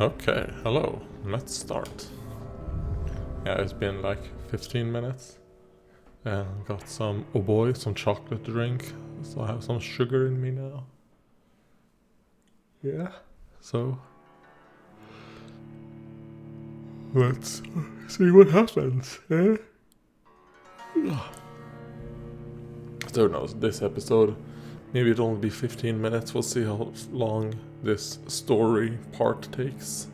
Okay, hello. Let's start. Yeah, it's been like 15 minutes. And got some, oh boy, some chocolate drink. So I have some sugar in me now. Yeah. So let's see what happens, eh? So who knows, this episode, maybe it'll only be 15 minutes. We'll see how long this story part takes.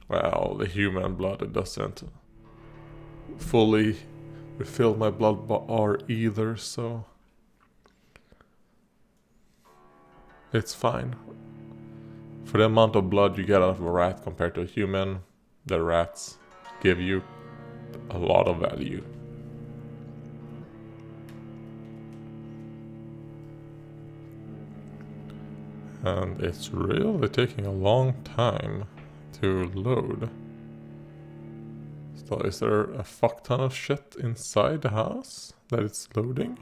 Well, the human blood, it doesn't fully refill my blood bar either, so it's fine. For the amount of blood you get out of a rat compared to a human, the rats give you a lot of value. And it's really taking a long time to load. So is there a fuck ton of shit inside the house that it's loading?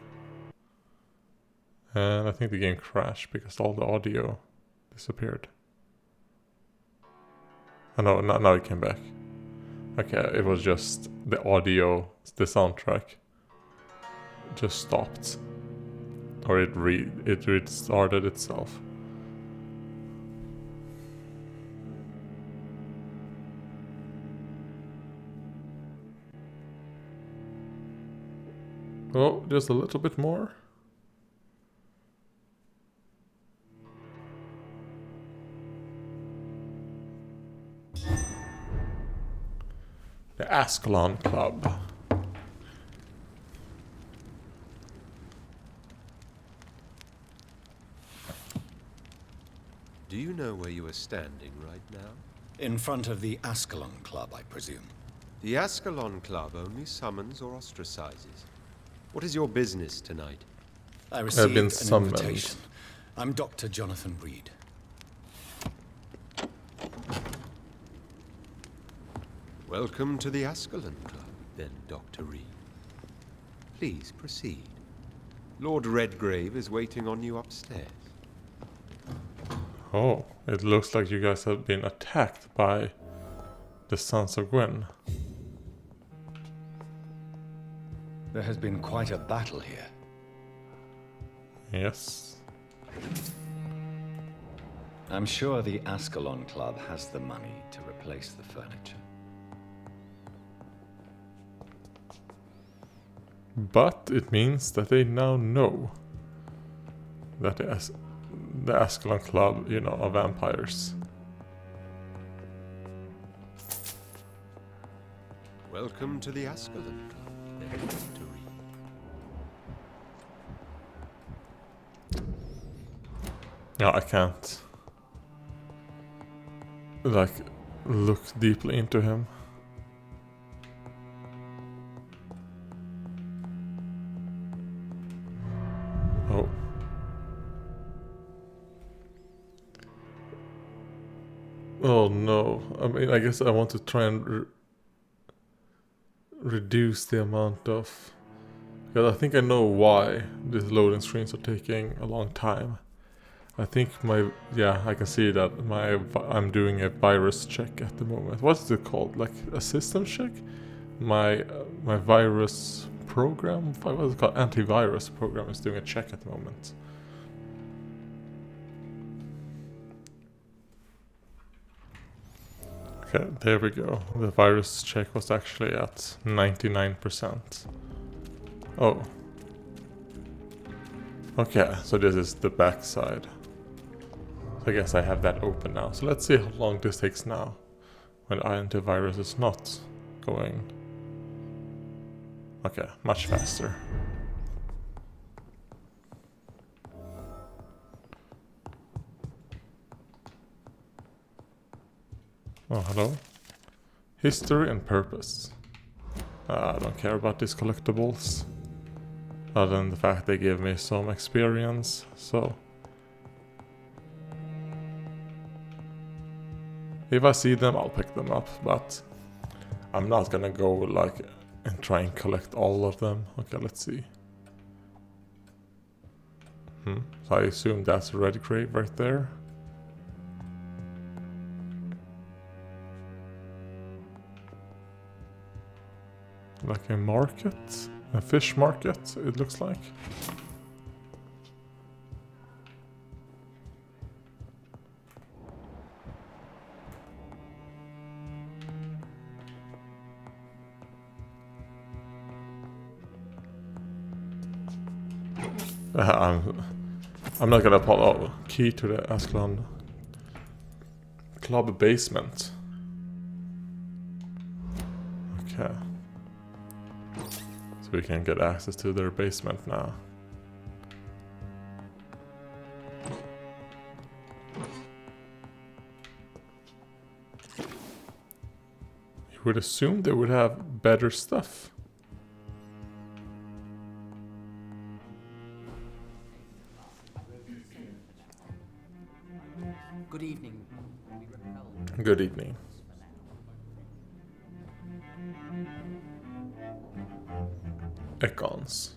And I think the game crashed because all the audio disappeared. Oh no, now it came back. Okay, it was just the audio, the soundtrack just stopped. Or it restarted itself. Oh, just a little bit more. The Ascalon Club. Do you know where you are standing right now? In front of the Ascalon Club, I presume. The Ascalon Club only summons or ostracizes. What is your business tonight? I received been an summoned. invitation. I'm Dr. Jonathan Reed. Welcome to the Ascalon Club, then, Dr. Reed. Please proceed. Lord Redgrave is waiting on you upstairs. Oh, it looks like you guys have been attacked by the Sons of Gwen. There has been quite a battle here. Yes. I'm sure the Ascalon Club has the money to replace the furniture. But it means that they now know that the Ascalon Club, you know, are vampires. Welcome to the Ascalon Club, then, Dr. Reed. No, I can't like look deeply into him. Oh. Oh no. I mean, I guess I want to try and reduce the amount of... Because I think I know why these loading screens are taking a long time. I think I can see that I'm doing a virus check at the moment. What is it called? Like a system check? My virus program, what is it called? Antivirus program is doing a check at the moment. Okay, there we go. The virus check was actually at 99%. Oh. Okay, so this is the back side. I guess I have that open now. So let's see how long this takes now. When antivirus is not going. Okay, much faster. Oh, hello. History and purpose. I don't care about these collectibles. Other than the fact they give me some experience, so... If I see them, I'll pick them up, but... I'm not gonna go, like, and try and collect all of them. Okay, let's see. So I assume that's Redgrave right there. Like a market? A fish market, it looks like. I'm not gonna follow. Key to the Ascalon Club basement. Okay. So we can get access to their basement now. You would assume they would have better stuff. Good evening. Good evening. Icons.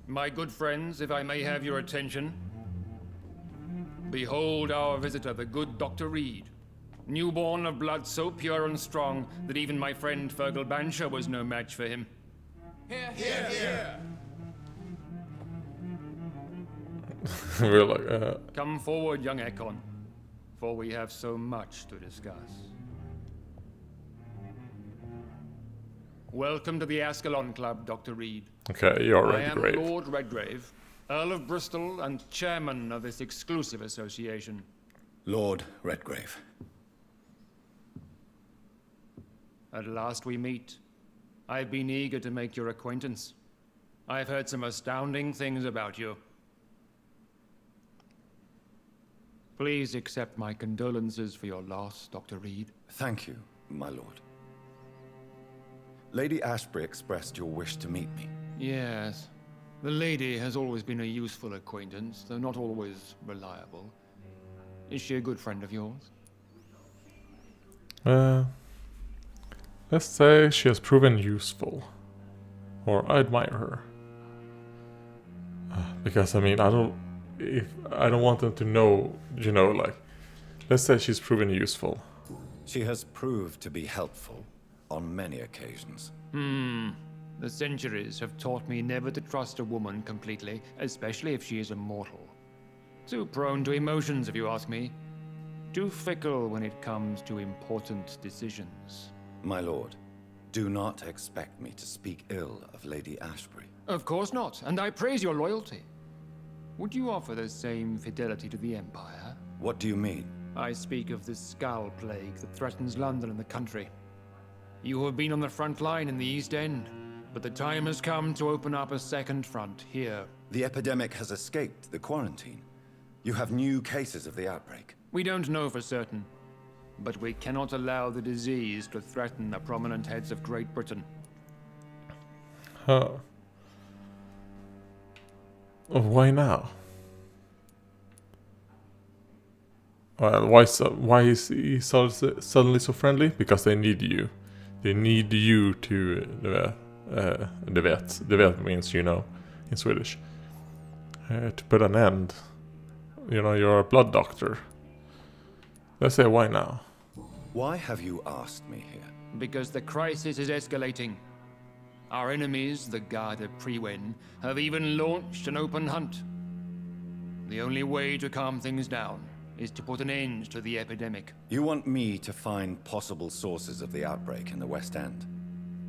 My good friends, if I may have your attention. Behold our visitor, the good Dr. Reed. Newborn of blood so pure and strong that even my friend Fergal Bansher was no match for him. Here, here, here. We're like, Come forward, young Ekon, for we have so much to discuss. Welcome to the Ascalon Club, Dr. Reed. okay, you're I am Redgrave. Lord Redgrave, Earl of Bristol and chairman of this exclusive association. Lord Redgrave. At last we meet. I've been eager to make your acquaintance. I've heard some astounding things about you. Please accept my condolences for your loss, Dr. Reed. Thank you, my lord. Lady Ashbury expressed your wish to meet me. Yes. The lady has always been a useful acquaintance, though not always reliable. Is she a good friend of yours? Let's say she has proven useful. Or I admire her. Because I mean, I don't want them to know, you know, like, let's say she's proven useful. She has proved to be helpful on many occasions. The centuries have taught me never to trust a woman completely, especially if she is a mortal. Too prone to emotions, if you ask me. Too fickle when it comes to important decisions. My lord, do not expect me to speak ill of Lady Ashbury. Of course not, and I praise your loyalty. Would you offer the same fidelity to the Empire? What do you mean? I speak of the Skull Plague that threatens London and the country. You have been on the front line in the East End, but the time has come to open up a second front here. The epidemic has escaped the quarantine. You have new cases of the outbreak. We don't know for certain, but we cannot allow the disease to threaten the prominent heads of Great Britain. Huh. Oh, why now? Well, why is he suddenly so friendly? Because they need you. They need you to, det vet means you know, in Swedish. To put an end. You know, you're a blood doctor. Let's say why now? Why have you asked me here? Because the crisis is escalating. Our enemies, the Garda Priwen, have even launched an open hunt. The only way to calm things down is to put an end to the epidemic. You want me to find possible sources of the outbreak in the West End.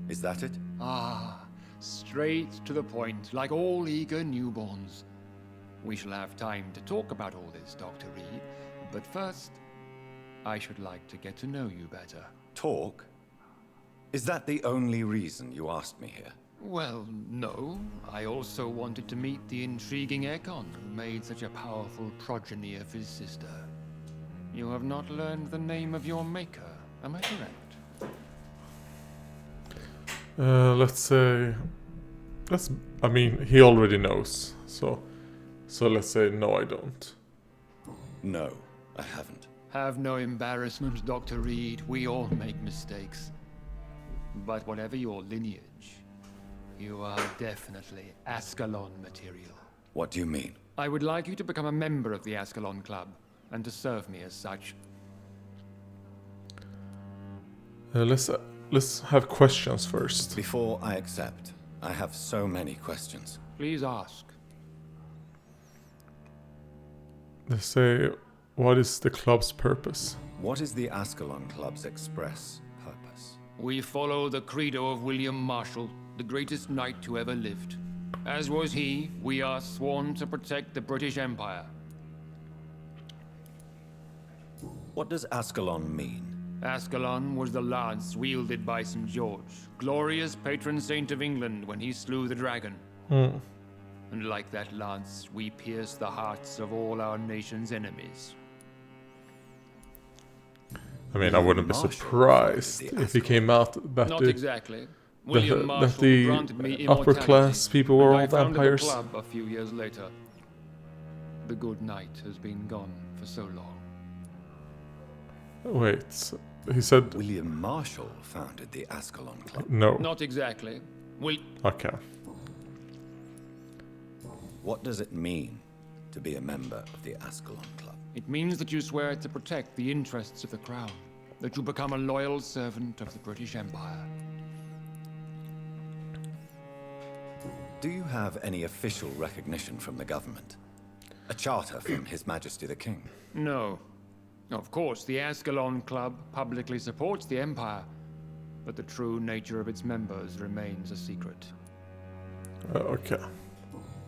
Is that it? Ah, straight to the point, like all eager newborns. We shall have time to talk about all this, Dr. Reed, but first, I should like to get to know you better. Talk? Is that the only reason you asked me here? Well, no. I also wanted to meet the intriguing Ekon who made such a powerful progeny of his sister. You have not learned the name of your maker, am I correct? Let's say... I mean, he already knows, so let's say no, I don't. No, I haven't. Have no embarrassment, Dr. Reed. We all make mistakes. But whatever your lineage, you are definitely Ascalon material. What do you mean? I would like you to become a member of the Ascalon Club, and to serve me as such. Let's have questions first. Before I accept, I have so many questions. Please ask. Let's say, what is the club's purpose? What is the Ascalon Club's express purpose? We follow the credo of William Marshall, the greatest knight who ever lived. As was he, we are sworn to protect the British Empire. What does Ascalon mean? Ascalon was the lance wielded by St. George, glorious patron saint of England when he slew the dragon. And like that lance, we pierce the hearts of all our nation's enemies. I mean, I wouldn't be surprised if he came out that Not the, exactly. William that Marshall the granted me upper immortality, class people were and all I founded vampires. the club a few years later. The good knight has been gone for so long. Wait, he said William Marshall founded the Ascalon Club. no. Not exactly. Okay. What does it mean to be a member of the Ascalon Club? It means that you swear to protect the interests of the crown, that you become a loyal servant of the British Empire. Do you have any official recognition from the government? A charter from His Majesty the King? No. Of course, the Ascalon Club publicly supports the Empire, but the true nature of its members remains a secret. Okay.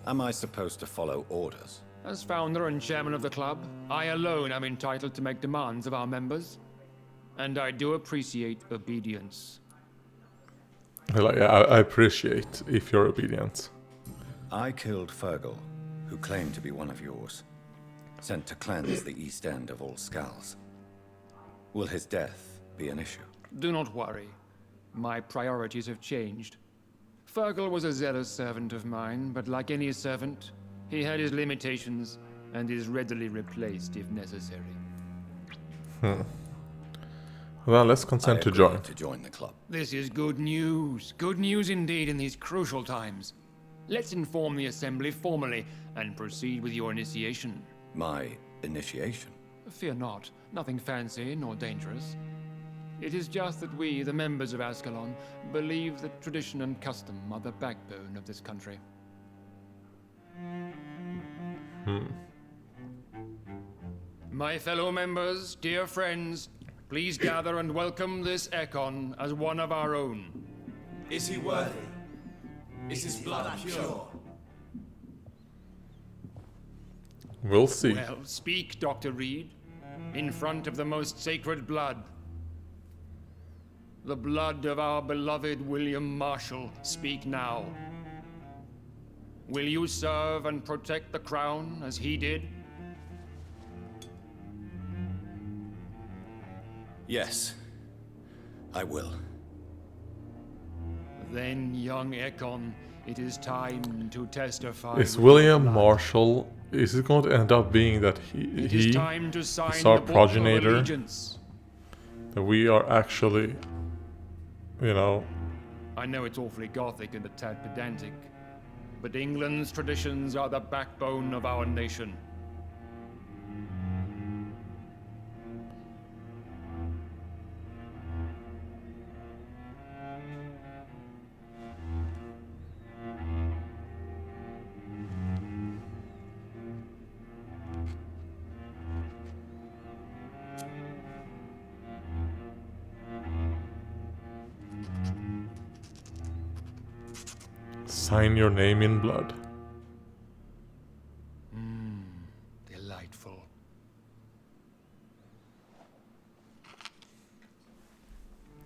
Am I supposed to follow orders? As founder and chairman of the club, I alone am entitled to make demands of our members, and I do appreciate obedience. Like, I appreciate if you're obedient. I killed Fergal, who claimed to be one of yours, sent to cleanse the East End of all Skulls. Will his death be an issue? Do not worry. My priorities have changed. Fergal was a zealous servant of mine, but like any servant, he had his limitations and is readily replaced if necessary. Well, let's consent I to agree join. to join the club. This is good news. Good news indeed in these crucial times. Let's inform the Assembly formally and proceed with your initiation. My initiation? Fear not. Nothing fancy nor dangerous. It is just that we, the members of Ascalon, believe that tradition and custom are the backbone of this country. My fellow members, dear friends, please gather and welcome this Ekon as one of our own. Is he worthy? Is his blood pure? We'll see. Well, speak, Dr. Reed, in front of the most sacred blood. The blood of our beloved William Marshall, speak now. Will you serve and protect the crown as he did? Yes, I will. Then, young Ekon, it is time to testify. Is with William blood. Marshall, is it going to end up being that It is time to sign is our the book of progenitor? allegiance. That we are actually, you know, I know it's awfully gothic and a tad pedantic, but England's traditions are the backbone of our nation. sign your name in blood. Delightful.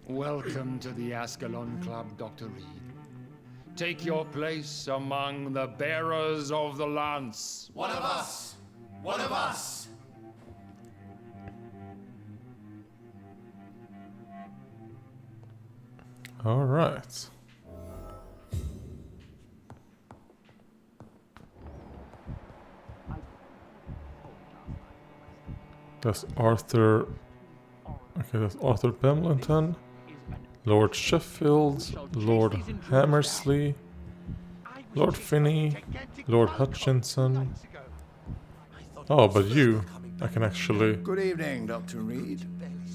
Welcome to the Ascalon Club, Dr. Reed. Take your place among the bearers of the lance. One of us! One of us! All right. That's Arthur. Okay, that's Arthur Pemberton, Lord Sheffield, Lord Hammersley, Lord Finney, Lord Hutchinson. Oh, but you, I can actually Good evening, Dr. Reed.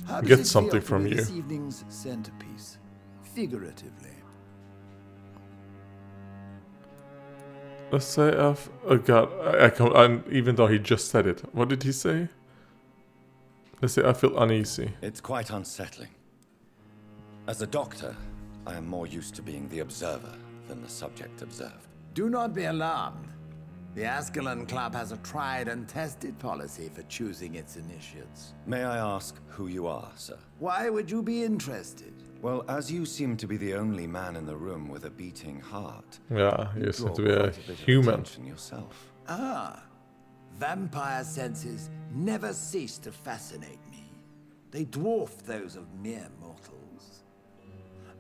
How does get it something feel to from be you. this evening's centerpiece, figuratively? Let's say even though he just said it, what did he say? Let's say I feel uneasy. It's quite unsettling. As a doctor, I am more used to being the observer than the subject observed. Do not be alarmed. The Ascalon Club has a tried and tested policy for choosing its initiates. May I ask who you are, sir? Why would you be interested? Well, as you seem to be the only man in the room with a beating heart, Yeah, you seem draw to be a quite bit of human. attention yourself. Ah, vampire senses never cease to fascinate me. They dwarf those of mere mortals.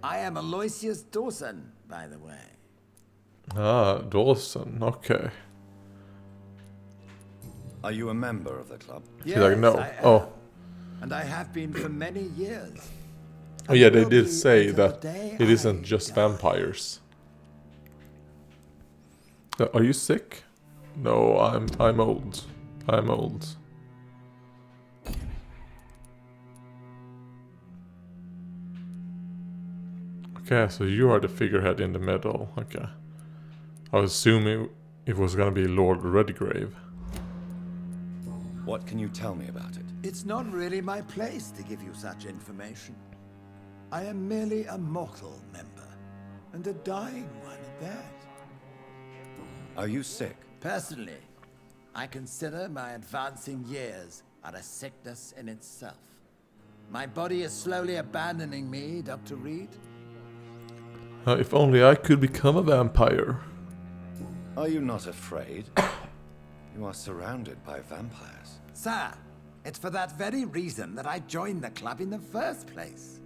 I am Aloysius Dawson, by the way. Ah, Dawson, okay. Are you a member of the club? She's like, no. I am. Oh. And I have been for many years. Oh yeah, they will did be say until that the day it isn't I just die. vampires. Are you sick? No, I'm old. I'm old. Okay, so you are the figurehead in the middle. Okay. I was assuming it was gonna be Lord Redgrave. What can you tell me about it? It's not really my place to give you such information. I am merely a mortal member, and a dying one at that. Are you sick? Personally, I consider my advancing years are a sickness in itself. My body is slowly abandoning me, Dr. Reed. If only I could become a vampire. Are you not afraid? You are surrounded by vampires. Sir, it's for that very reason that I joined the club in the first place.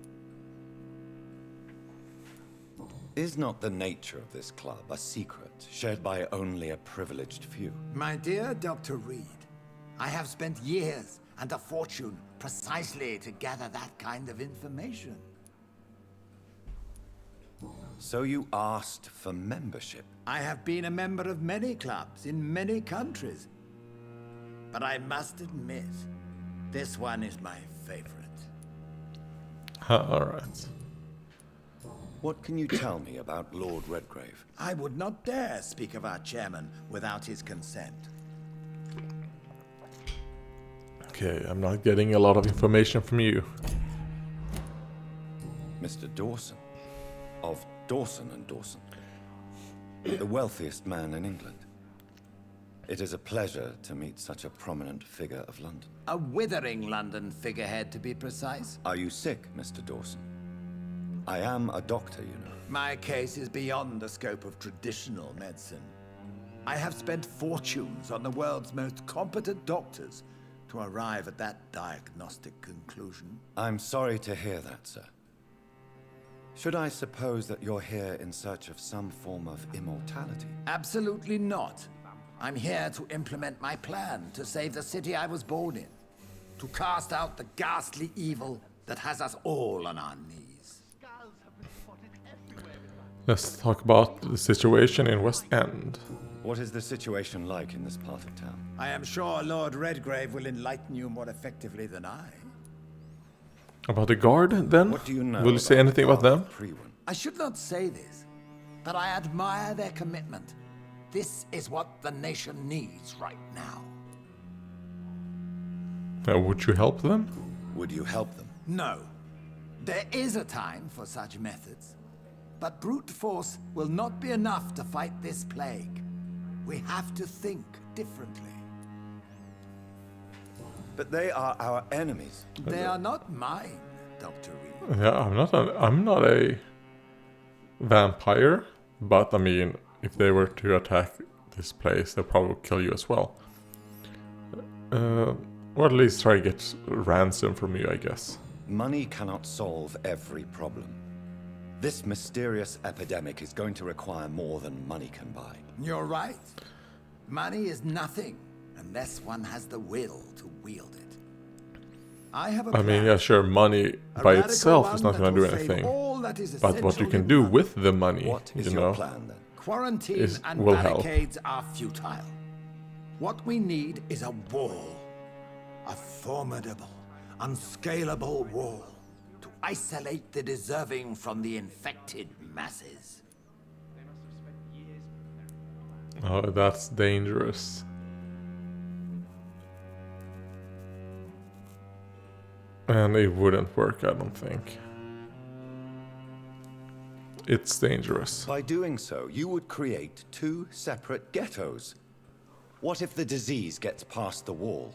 Is not the nature of this club a secret shared by only a privileged few? My dear Dr. Reed, I have spent years and a fortune precisely to gather that kind of information. So you asked for membership? I have been a member of many clubs in many countries. But I must admit, this one is my favorite. Alright. What can you tell me about Lord Redgrave? I would not dare speak of our chairman without his consent. Okay, I'm not getting a lot of information from you. Mr. Dawson, of Dawson and Dawson, the wealthiest man in England. It is a pleasure to meet such a prominent figure of London. A withering London figurehead, to be precise. Are you sick, Mr. Dawson? I am a doctor, you know. My case is beyond the scope of traditional medicine. I have spent fortunes on the world's most competent doctors to arrive at that diagnostic conclusion. I'm sorry to hear that, sir. Should I suppose that you're here in search of some form of immortality? Absolutely not. I'm here to implement my plan to save the city I was born in. To cast out the ghastly evil that has us all on our knees. Let's talk about the situation in West End. What is the situation like in this part of town? I am sure Lord Redgrave will enlighten you more effectively than I. About the guard, then? What do you know? Will you say anything about them? I should not say this, but I admire their commitment. This is what the nation needs right now. Would you help them? Would you help them? No. There is a time for such methods. But brute force will not be enough to fight this plague. We have to think differently. But they are our enemies. They are not mine, Dr. Reed. Yeah, I'm not a vampire, but I mean, if they were to attack this place, they'll probably kill you as well. Or at least try to get ransom from you, I guess. Money cannot solve every problem. This mysterious epidemic is going to require more than money can buy. You're right. Money is nothing unless one has the will to wield it. I have a I mean, plan. yeah, sure, money A by radical itself one is not that going to do will save anything. all that is But what you essential can in do London. with the money, What is you your know, plan then? Quarantine and will help. barricades are futile. What we need is a wall. A formidable, unscalable wall to isolate the deserving from the infected masses. oh, that's dangerous. And it wouldn't work, I don't think. It's dangerous. By doing so, you would create 2 separate ghettos. What if the disease gets past the wall?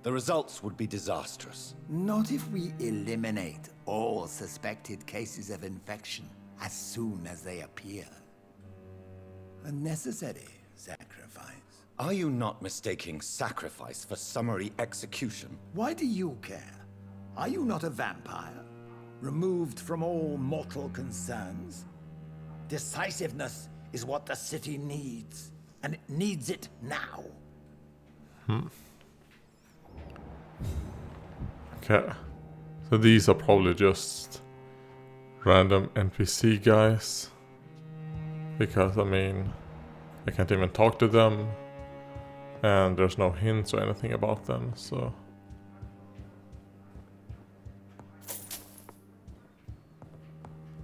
The results would be disastrous. Not if we eliminate all suspected cases of infection as soon as they appear. A necessary sacrifice. Are you not mistaking sacrifice for summary execution? Why do you care? Are you not a vampire? Removed from all mortal concerns? Decisiveness is what the city needs, and it needs it now. Okay. So these are probably just random NPC guys. Because, I mean, I can't even talk to them. And there's no hints or anything about them, so...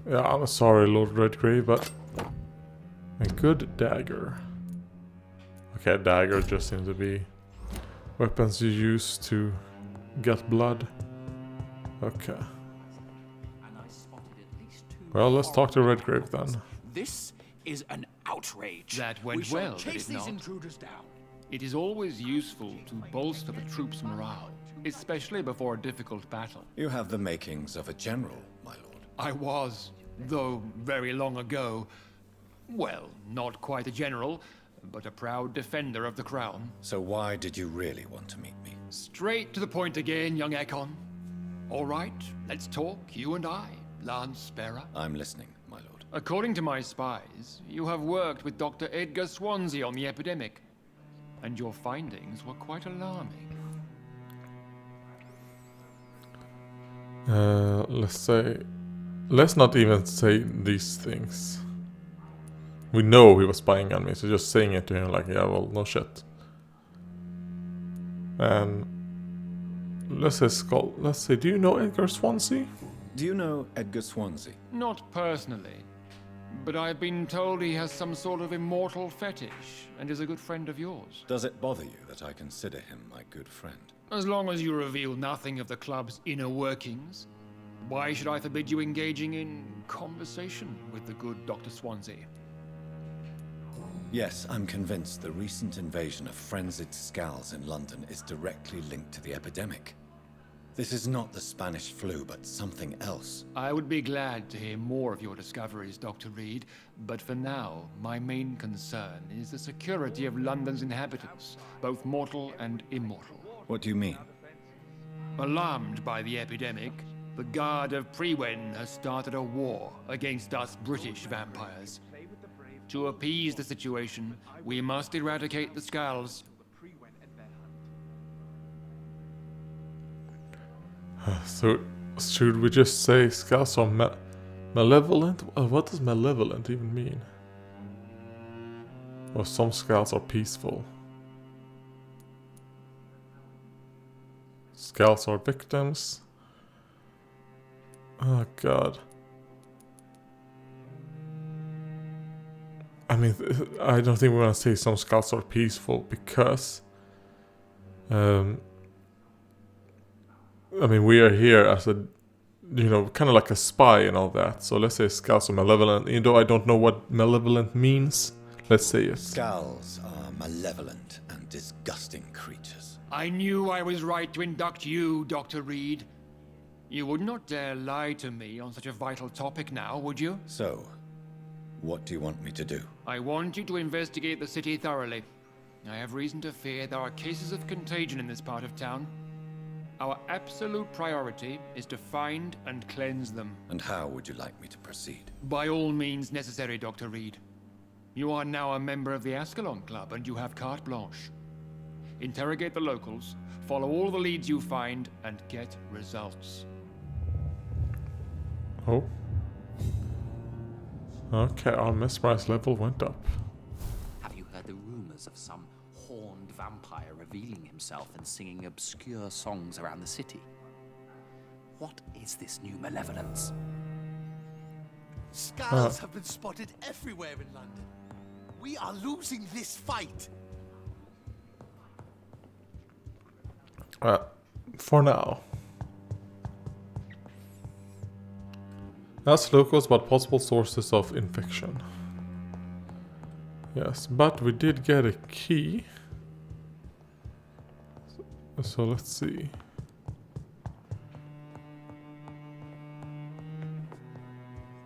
Yeah, I'm sorry, Lord Redgrave, but... A good dagger. Okay, dagger just seems to be weapons you use to get blood. Okay. Well, let's talk to Redgrave then. This is an outrage. That went we shall well, did chase it these not? intruders down. It is always useful to bolster the troops' morale, especially before a difficult battle. You have the makings of a general, my lord. I was, though very long ago, well, not quite a general, but a proud defender of the crown. So why did you really want to meet me? Straight to the point again, young Ekon. All right, let's talk, you and I, Lance Sparrow. I'm listening, my lord. According to my spies, you have worked with Dr. Edgar Swansea on the epidemic, and your findings were quite alarming. Let's not even say these things. We know he was spying on me, so just saying it to him like, yeah, well, no shit. And let's say, do you know Edgar Swansea? Do you know Edgar Swansea? Not personally, but I've been told he has some sort of immortal fetish and is a good friend of yours. Does it bother you that I consider him my good friend? As long as you reveal nothing of the club's inner workings, why should I forbid you engaging in conversation with the good Dr. Swansea? Yes, I'm convinced the recent invasion of frenzied Scals in London is directly linked to the epidemic. This is not the Spanish flu, but something else. I would be glad to hear more of your discoveries, Dr. Reed, but for now, my main concern is the security of London's inhabitants, both mortal and immortal. What do you mean? Alarmed by the epidemic, the Guard of Prewen has started a war against us British vampires. To appease the situation, we must eradicate the Scals. So, should we just say Scals are malevolent? What does malevolent even mean? Or some Scals are peaceful. Scals are victims. Oh god. I mean, I don't think we're gonna say some Scouts are peaceful because, I mean, we are here as a, you know, kind of like a spy and all that. So let's say Scouts are malevolent. Even though I don't know what malevolent means, let's say it. Scals are malevolent and disgusting creatures. I knew I was right to induct you, Dr. Reed. You would not dare lie to me on such a vital topic now, would you? So, what do you want me to do? I want you to investigate the city thoroughly. I have reason to fear there are cases of contagion in this part of town. Our absolute priority is to find and cleanse them. And how would you like me to proceed? By all means necessary, Dr. Reed. You are now a member of the Ascalon Club and you have carte blanche. interrogate the locals, follow all the leads you find, and get results. Oh. Okay, our mesmerize level went up. Have you heard the rumors of some horned vampire revealing himself and singing obscure songs around the city? What is this new malevolence? Skulls have been spotted everywhere in London. We are losing this fight. For now. Ask locals about possible sources of infection. Yes, but we did get a key. So let's see.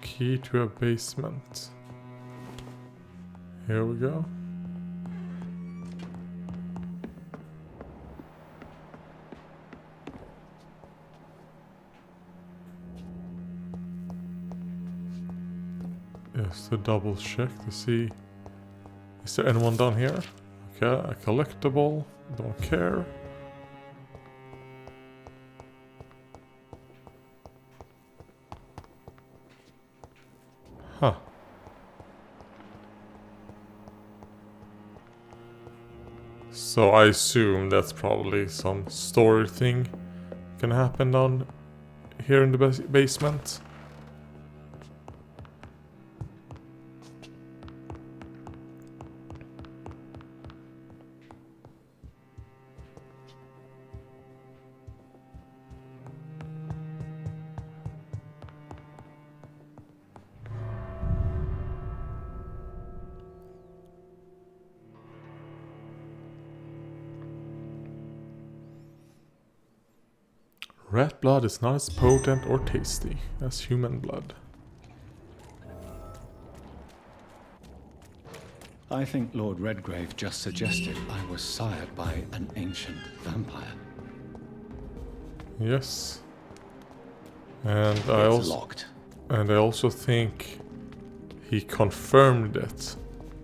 Key to a basement. Here we go. Yes, to double check to see. Is there anyone down here? Okay, a collectible. Don't care. Huh. So I assume that's probably some story thing can happen down here in the basement. Rat blood is not as potent or tasty as human blood. I think Lord Redgrave just suggested I was sired by an ancient vampire. Yes. And I also think he confirmed it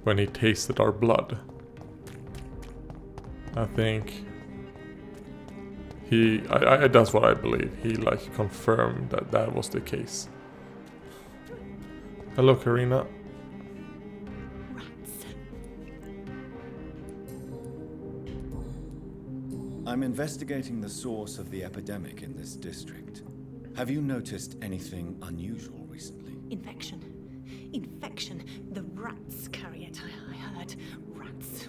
when he tasted our blood. I think that's what I believe. He like confirmed that that was the case. Hello, Karina. I'm investigating the source of the epidemic in this district. Have you noticed anything unusual recently? Infection. Infection. The rats carry it, I heard. Rats.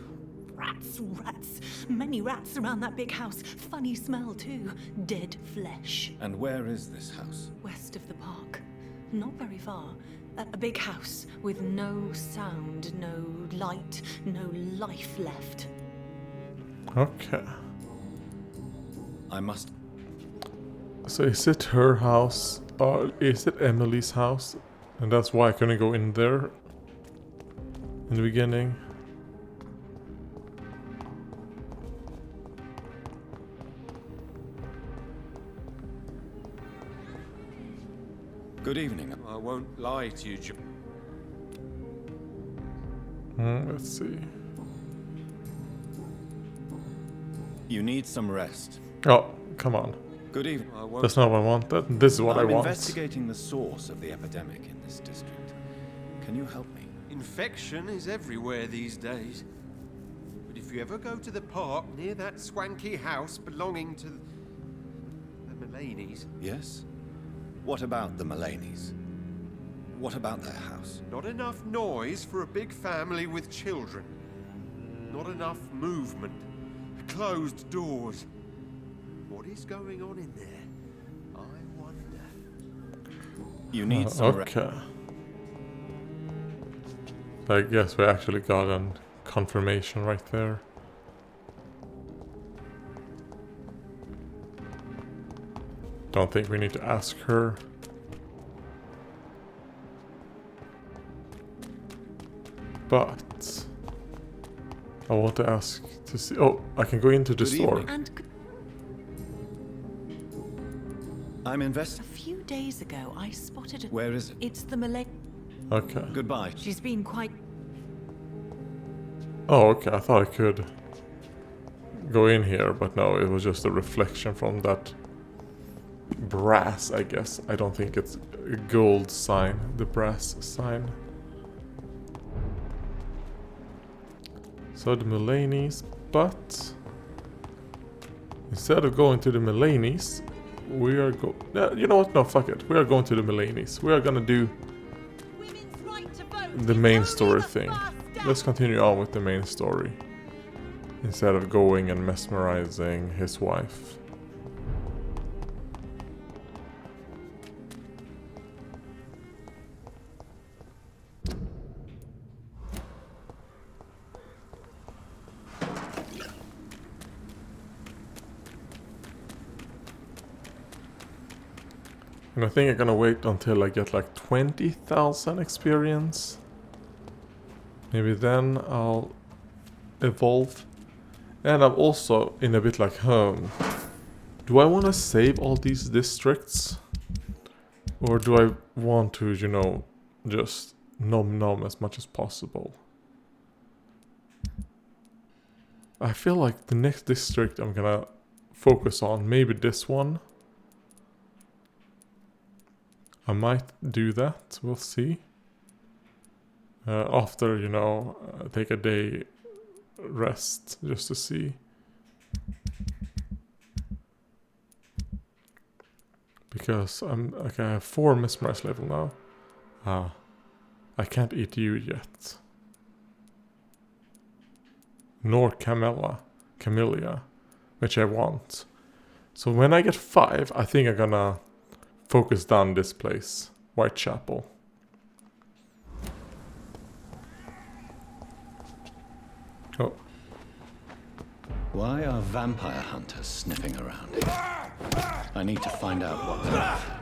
Rats, rats. Many rats around that big house. Funny smell too. Dead flesh. And where is this house? West of the park. Not very far. A big house with no sound, no light, no life left. Okay. I must... So is it her house or is it Emily's house? And that's why I couldn't go in there in the beginning. Good evening. I won't lie to you, Let's see. You need some rest. Oh, come on. Good evening. That's not what I want. This is what I want. I'm investigating the source of the epidemic in this district. Can you help me? Infection is everywhere these days. But if you ever go to the park near that swanky house belonging to the Mullaneys... Yes? What about the Mullaneys? What about their house? Not enough noise for a big family with children. Not enough movement. Closed doors. What is going on in there? I wonder. You need some okay. I guess we actually got a confirmation right there. Don't think we need to ask her. But I want to ask to see. Oh, I can go into the store. And I'm investing. a few days ago, I spotted a... Where is it? It's the Malay... Okay. Goodbye. She's been quite... Oh, okay. I thought I could go in here, but no, it was just a reflection from that brass, I guess. I don't think it's a gold sign, the brass sign. So the Mulaney's, but instead of going to the Mulaney's, we are you know what? No, fuck it. We are going to the Mulaney's. We are gonna do the main story thing. Let's continue on with the main story instead of going and mesmerizing his wife. And I think I'm gonna wait until I get like 20,000 experience. Maybe then I'll evolve. And I'm also in a bit like, do I want to save all these districts? Or do I want to, you know, just nom as much as possible? I feel like the next district I'm gonna focus on, maybe this one. I might do that, we'll see. After, you know, take a day rest just to see. Because I have 4 mesmerize level now. I can't eat you yet. Nor Camellia, which I want. So when I get 5, I think I'm gonna focus down this place, Whitechapel. Oh. Why are vampire hunters sniffing around here? I need to find out what they're after.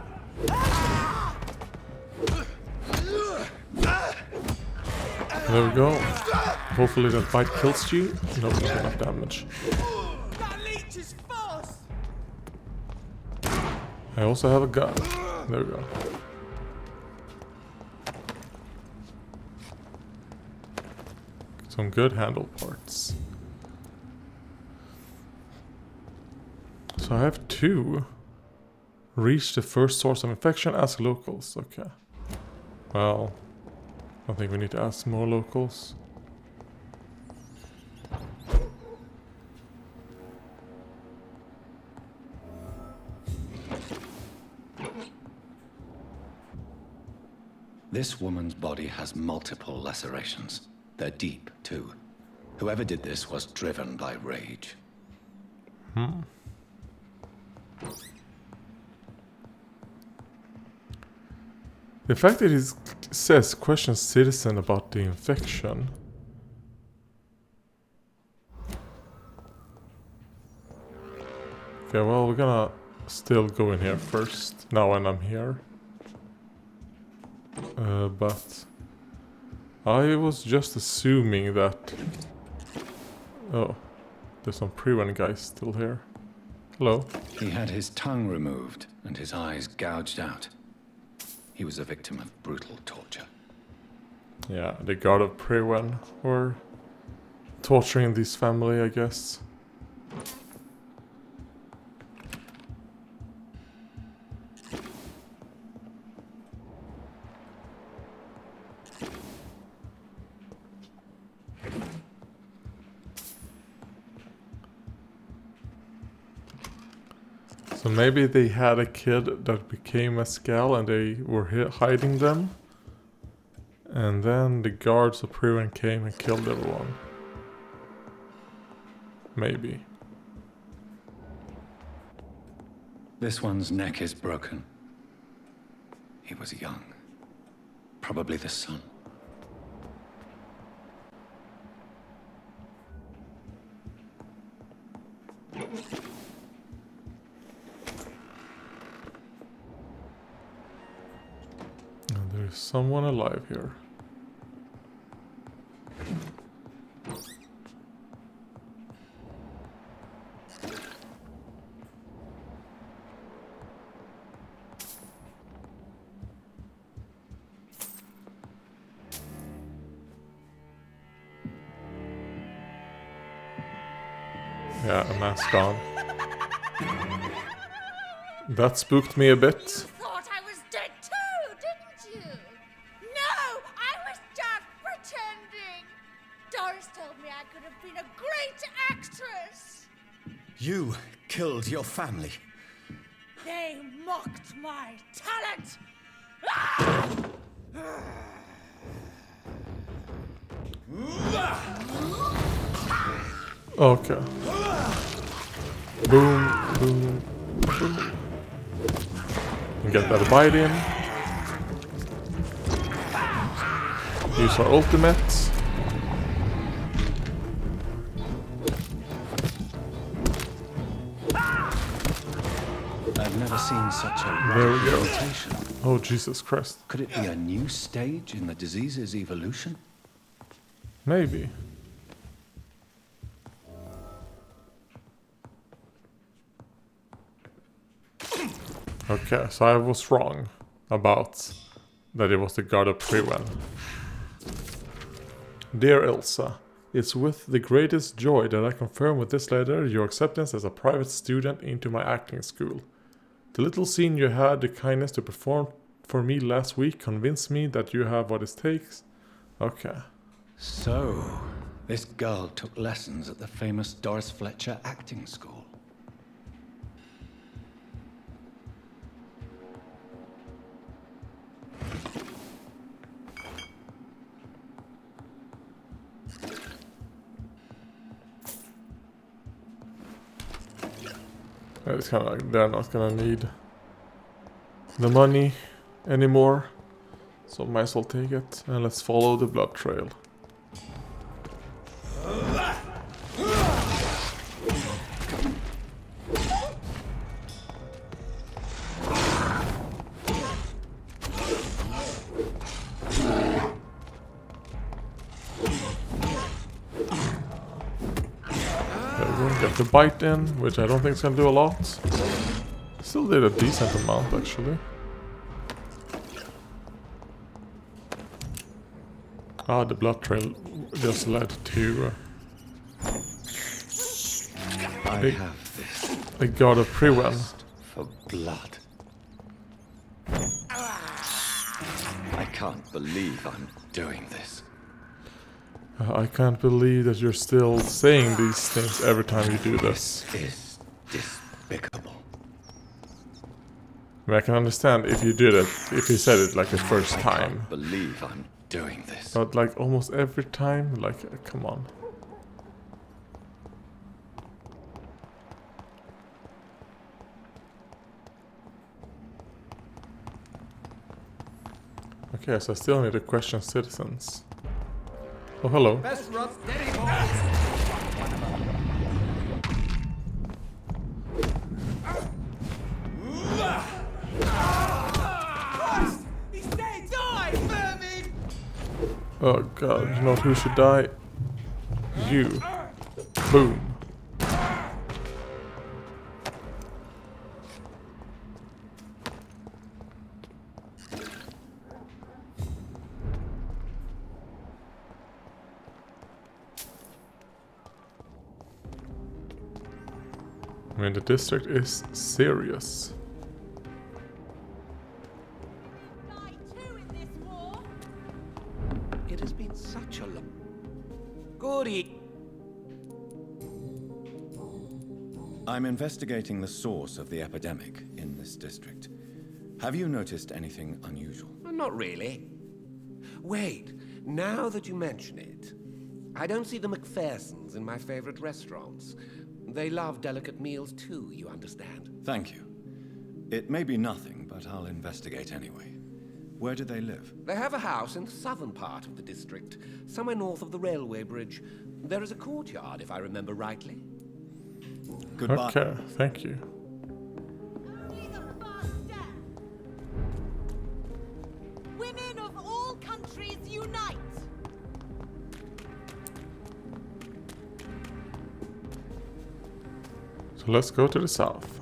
There we go. Hopefully that bite kills you. No, not enough damage. That leech is fast. I also have a gun. There we go. Some good handle parts. So I have 2. Reach the first source of infection, ask locals. Okay. Well, I think we need to ask more locals. This woman's body has multiple lacerations. They're deep, too. Whoever did this was driven by rage. The fact that it says question citizen about the infection. Okay, well, we're gonna still go in here first, now when I'm here. But I was just assuming that... Oh, there's some Prewen guys still here. Hello. He had his tongue removed and his eyes gouged out. He was a victim of brutal torture. Yeah, the guard of Prewen were torturing this family, I guess. So maybe they had a kid that became a Skal and they were hiding them. And then the guards of Prewen came and killed everyone. Maybe. This one's neck is broken. He was young. Probably the son. There's someone alive here. Yeah, a mask on. That spooked me a bit. You thought I was dead too, didn't you? No, I was just pretending. Doris told me I could have been a great actress. You killed your family. They mocked my talent. Okay. Boom, boom, boom. And get that bite in. Use our ultimate. I've never seen such a There we go. mutation. Oh, Jesus Christ. Could it be a new stage in the disease's evolution? Maybe. Okay, so I was wrong about that it was the God of Priwen. Dear Elsa, it's with the greatest joy that I confirm with this letter your acceptance as a private student into my acting school. The little scene you had the kindness to perform for me last week convinced me that you have what it takes. Okay. So, this girl took lessons at the famous Doris Fletcher acting school. It's kind of like they're not gonna need the money anymore, so might as well take it and let's follow the blood trail. Get the bite in, which I don't think is gonna do a lot. Still did a decent amount actually. Ah, the blood trail just led to I have this. a God of Priwen. For blood. I can't believe I'm doing this. I can't believe that you're still saying these things every time you do this. This is despicable. I mean, I can understand if you did it, if you said it like the first time. I can't believe I'm doing this. But like almost every time, like, come on. Okay, so I still need to question citizens. Oh, hello. Best run, steady, He's dead! Die, vermin! Oh god, you know who should die? You. Boom. I mean, the district is serious. It has been such a long... Goody. I'm investigating the source of the epidemic in this district. Have you noticed anything unusual? Not really. Wait, now that you mention it, I don't see the McPhersons in my favorite restaurants. They love delicate meals too, you understand. Thank you. It may be nothing, but I'll investigate anyway. Where do they live? They have a house in the southern part of the district, somewhere north of the railway bridge. There is a courtyard, if I remember rightly. Goodbye. Okay, thank you. Women of all countries unite! So let's go to the south.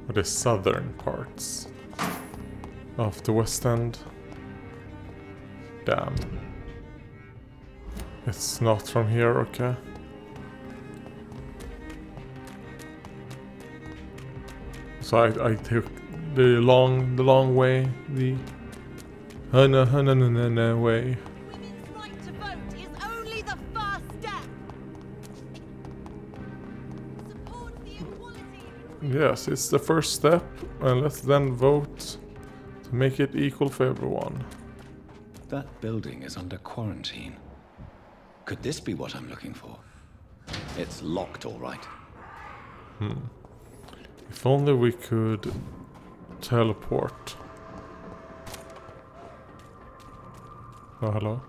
Or the southern parts of the West End. Damn. It's not from here, okay. So I took the long way, the way. Women's right to vote is only the first step. Support the equality. Yes, it's the first step, and let's then vote to make it equal for everyone. That building is under quarantine. Could this be what I'm looking for? It's locked, all right. If only we could teleport. Oh, hello.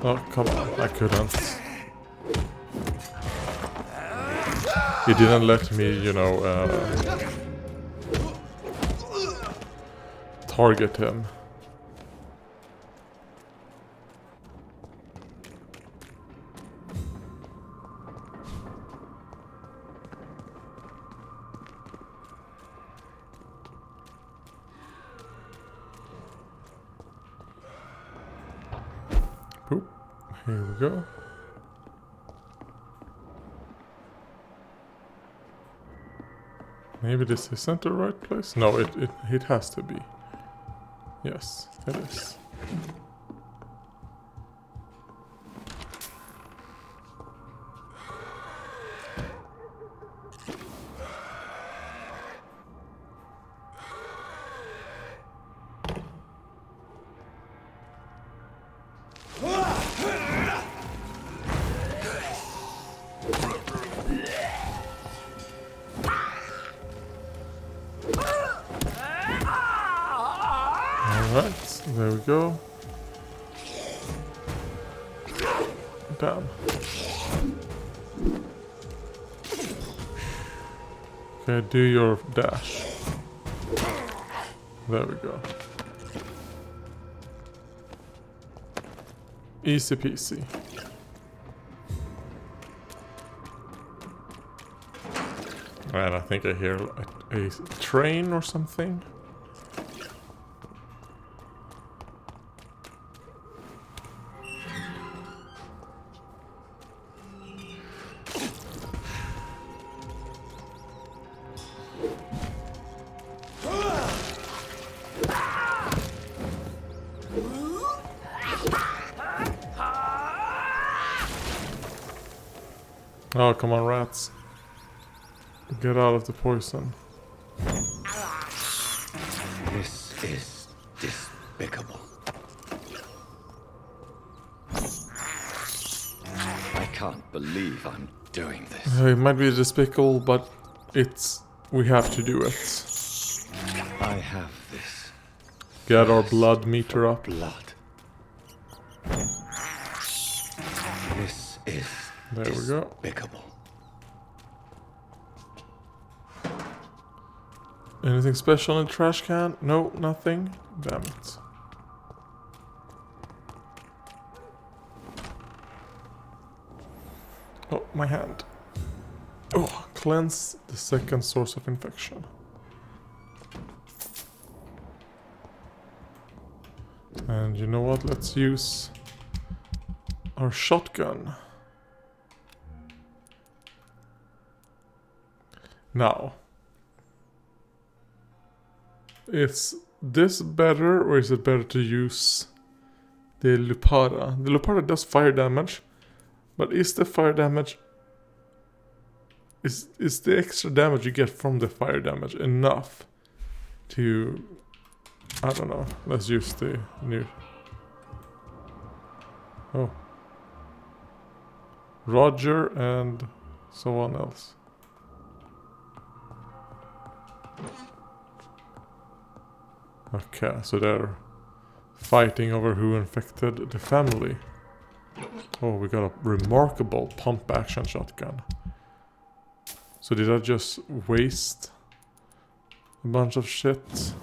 Oh, come on, I couldn't. He didn't let me, you know, target him. Boop. Here we go. Maybe this isn't the right place? No, it has to be. Yes, it is. Alright, there we go. Damn. Okay, do your dash. There we go. Easy peasy. And I think I hear a train or something. Oh, come on, rats. Get out of the poison. This is despicable. I can't believe I'm doing this. It might be despicable, but we have to do it. I have this. Get our blood meter up. Blood. This is there we go. Despicable. Anything special in the trash can? No, nothing. Damn it. Oh, my hand. Oh, cleanse the second source of infection. And you know what? Let's use our shotgun. Now. Is this better, or is it better to use the Lupara? The Lupara does fire damage, but is the fire damage... Is the extra damage you get from the fire damage enough to... I don't know. Let's use the new... Oh. Roger and someone else. Okay, so they're fighting over who infected the family. Oh, we got a remarkable pump action shotgun. So did I just waste a bunch of shit?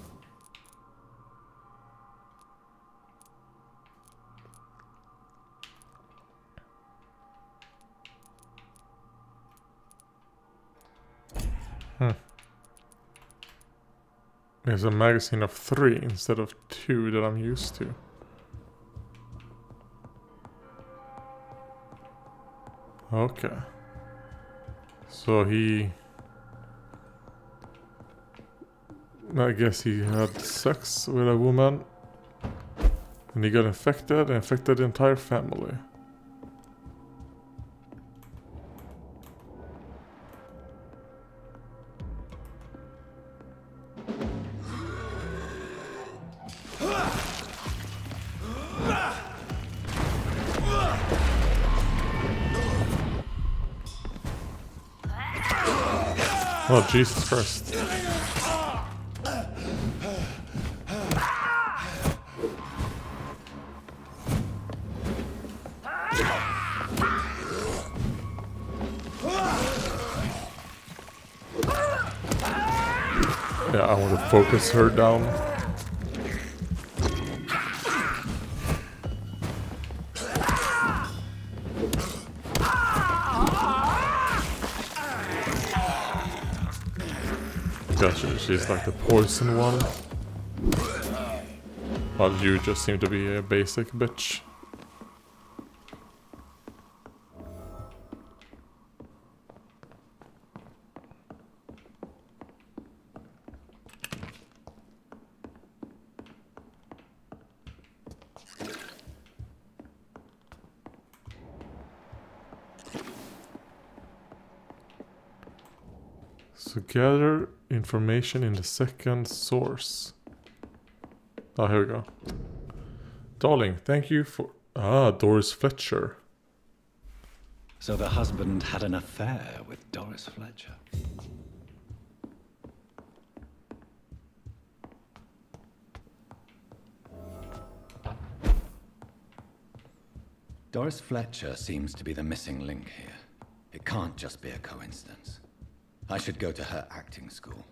There's a magazine of 3 instead of 2 that I'm used to. Okay. So I guess he had sex with a woman. And he got infected and infected the entire family. Oh, Jesus Christ. Yeah, I want to focus her down. Gotcha, she's like the poison one. While you just seem to be a basic bitch. So gather information in the second source. Oh, here we go. Darling, thank you for... Ah, Doris Fletcher. So the husband had an affair with Doris Fletcher. Doris Fletcher seems to be the missing link here. It can't just be a coincidence. I should go to her acting school.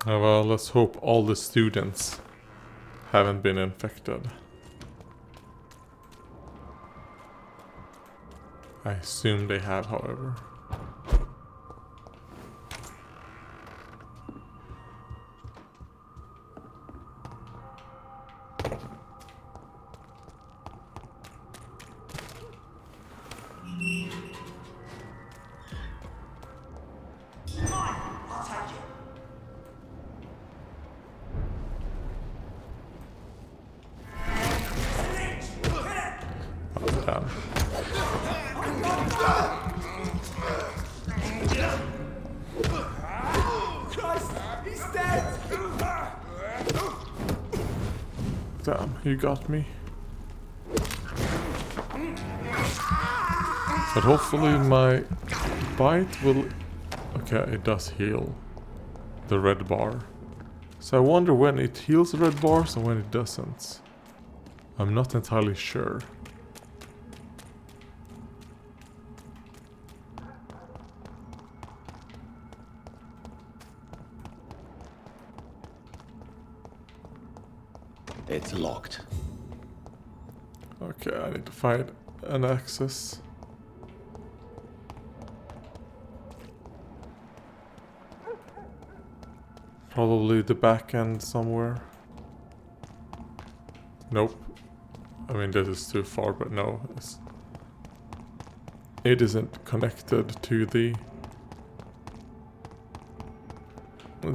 Well, let's hope all the students haven't been infected. I assume they have, however. Damn, you got me. But hopefully my bite will... Okay, it does heal the red bar. So I wonder when it heals the red bars and when it doesn't. I'm not entirely sure. It's locked. Okay, I need to find an access. Probably the back end somewhere. Nope. I mean, this is too far, but no. It isn't connected to the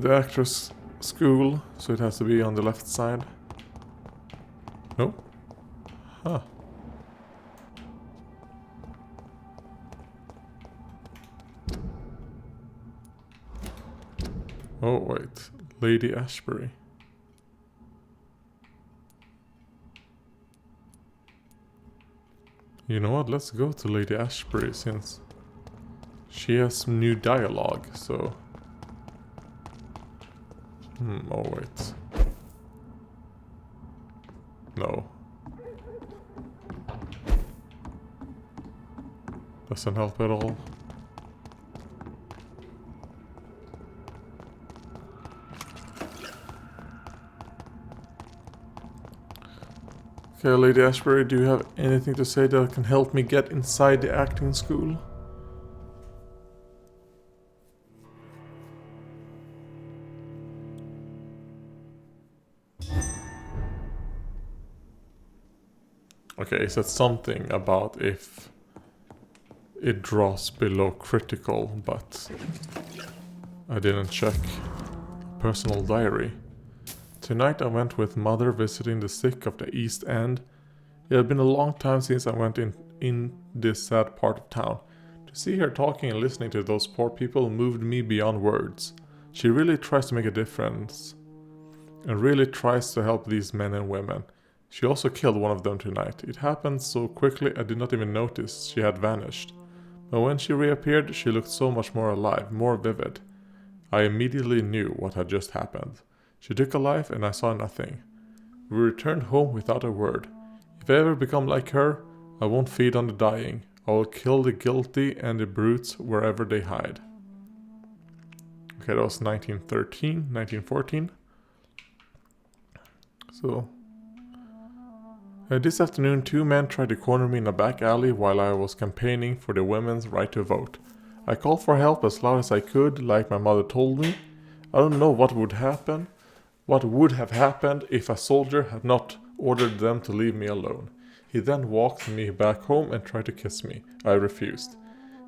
actress school, so it has to be on the left side. Nope. Huh. Oh, wait. Lady Ashbury. You know what? Let's go to Lady Ashbury since she has some new dialogue, so... oh, wait. No. Doesn't help at all. Okay, Lady Ashbury, do you have anything to say that can help me get inside the acting school? Okay, it said something about if it drops below critical, but I didn't check. Personal diary. Tonight I went with mother visiting the sick of the East End. It had been a long time since I went in this sad part of town. To see her talking and listening to those poor people moved me beyond words. She really tries to make a difference and really tries to help these men and women. She also killed one of them tonight. It happened so quickly I did not even notice she had vanished. But when she reappeared, she looked so much more alive, more vivid. I immediately knew what had just happened. She took a life and I saw nothing. We returned home without a word. If I ever become like her, I won't feed on the dying. I will kill the guilty and the brutes wherever they hide. Okay, that was 1913, 1914. So, this afternoon 2 men tried to corner me in a back alley while I was campaigning for the women's right to vote. I called for help as loud as I could, like my mother told me. I don't know what would have happened if a soldier had not ordered them to leave me alone. He then walked me back home and tried to kiss me. I refused.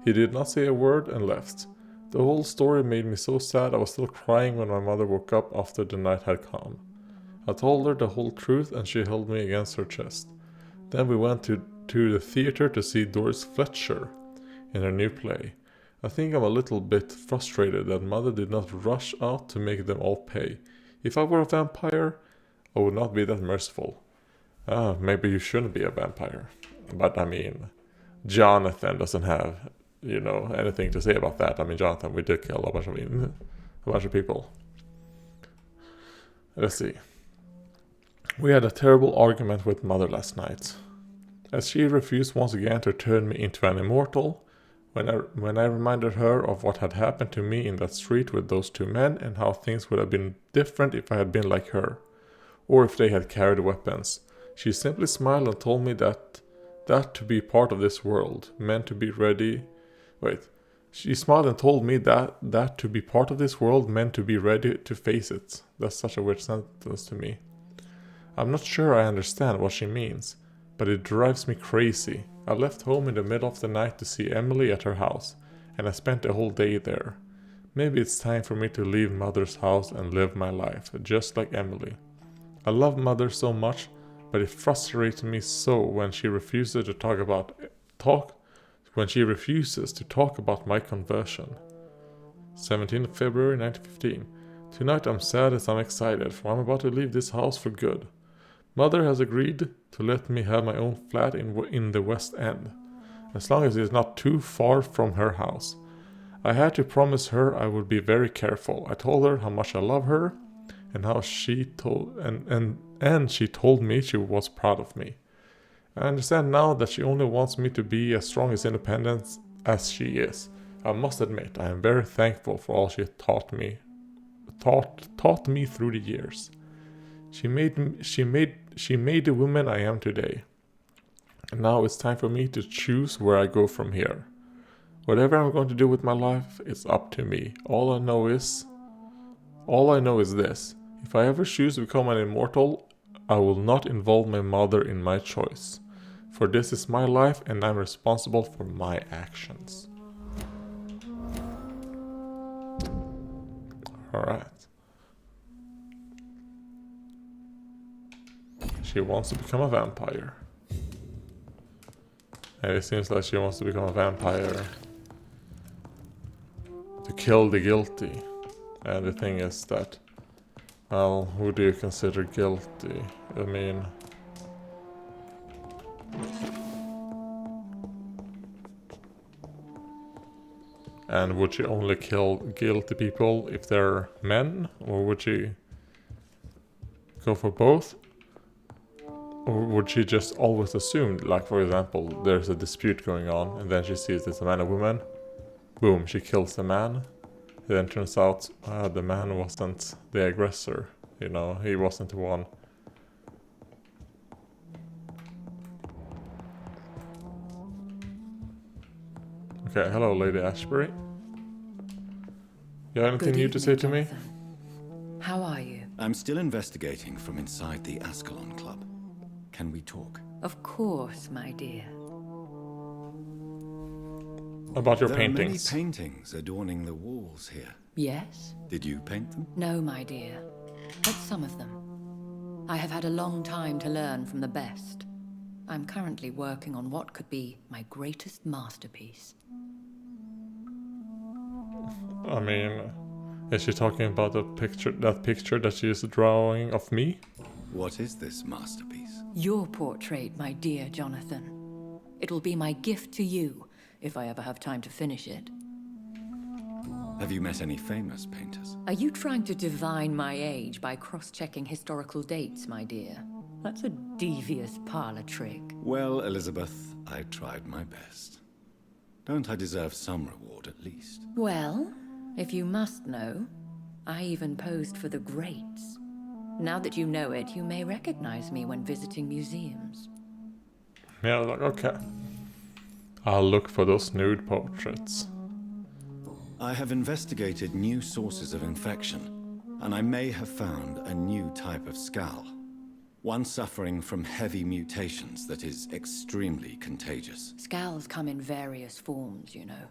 He did not say a word and left. The whole story made me so sad I was still crying when my mother woke up after the night had come. I told her the whole truth and she held me against her chest. Then we went to the theater to see Doris Fletcher in her new play. I think I'm a little bit frustrated that mother did not rush out to make them all pay. If I were a vampire, I would not be that merciful. Maybe you shouldn't be a vampire. But I mean, Jonathan doesn't have, anything to say about that. I mean, Jonathan, we did kill a bunch of people. Let's see. We had a terrible argument with mother last night, as she refused once again to turn me into an immortal. When I reminded her of what had happened to me in that street with those 2 men and how things would have been different if I had been like her, or if they had carried weapons, she simply smiled and told me that to be part of this world meant to be ready. She smiled and told me that to be part of this world meant to be ready to face it. That's such a weird sentence to me. I'm not sure I understand what she means, but it drives me crazy. I left home in the middle of the night to see Emily at her house, and I spent the whole day there. Maybe it's time for me to leave mother's house and live my life, just like Emily. I love mother so much, but it frustrates me so when she refuses to talk about my conversion. 17th February 1915. Tonight I'm sad as I'm excited, for I'm about to leave this house for good. Mother has agreed to let me have my own flat in the West End, as long as it is not too far from her house. I had to promise her I would be very careful. I told her how much I love her, and how she told me she was proud of me. I understand now that she only wants me to be as strong as independent as she is. I must admit I am very thankful for all she taught me through the years. She made the woman I am today. And now it's time for me to choose where I go from here. Whatever I'm going to do with my life, it's up to me. All I know is this. If I ever choose to become an immortal, I will not involve my mother in my choice. For this is my life and I'm responsible for my actions. Alright. She wants to become a vampire. And it seems like she wants to become a vampire to kill the guilty. And the thing is that, well, who do you consider guilty? I mean, and would she only kill guilty people if they're men? Or would she go for both? Or would she just always assume, like for example, there's a dispute going on and then she sees it's a man and woman, boom, she kills the man. It then turns out the man wasn't the aggressor, he wasn't the one. Okay, hello Lady Ashbury. You have anything new to say to me? How are you? I'm still investigating from inside the Ascalon Club. Can we talk? Of course, my dear. About your there paintings. There are many paintings adorning the walls here. Yes? Did you paint them? No, my dear. But some of them. I have had a long time to learn from the best. I'm currently working on what could be my greatest masterpiece. I mean, is she talking about that picture that she is drawing of me? What is this masterpiece? Your portrait, my dear Jonathan. It will be my gift to you, if I ever have time to finish it. Have you met any famous painters? Are you trying to divine my age by cross-checking historical dates, my dear? That's a devious parlor trick. Well, Elizabeth, I tried my best. Don't I deserve some reward at least? Well, if you must know, I even posed for the greats. Now that you know it, you may recognize me when visiting museums. Yeah, like, okay. I'll look for those nude portraits. I have investigated new sources of infection, and I may have found a new type of skull. One suffering from heavy mutations that is extremely contagious. Skulls come in various forms, you know.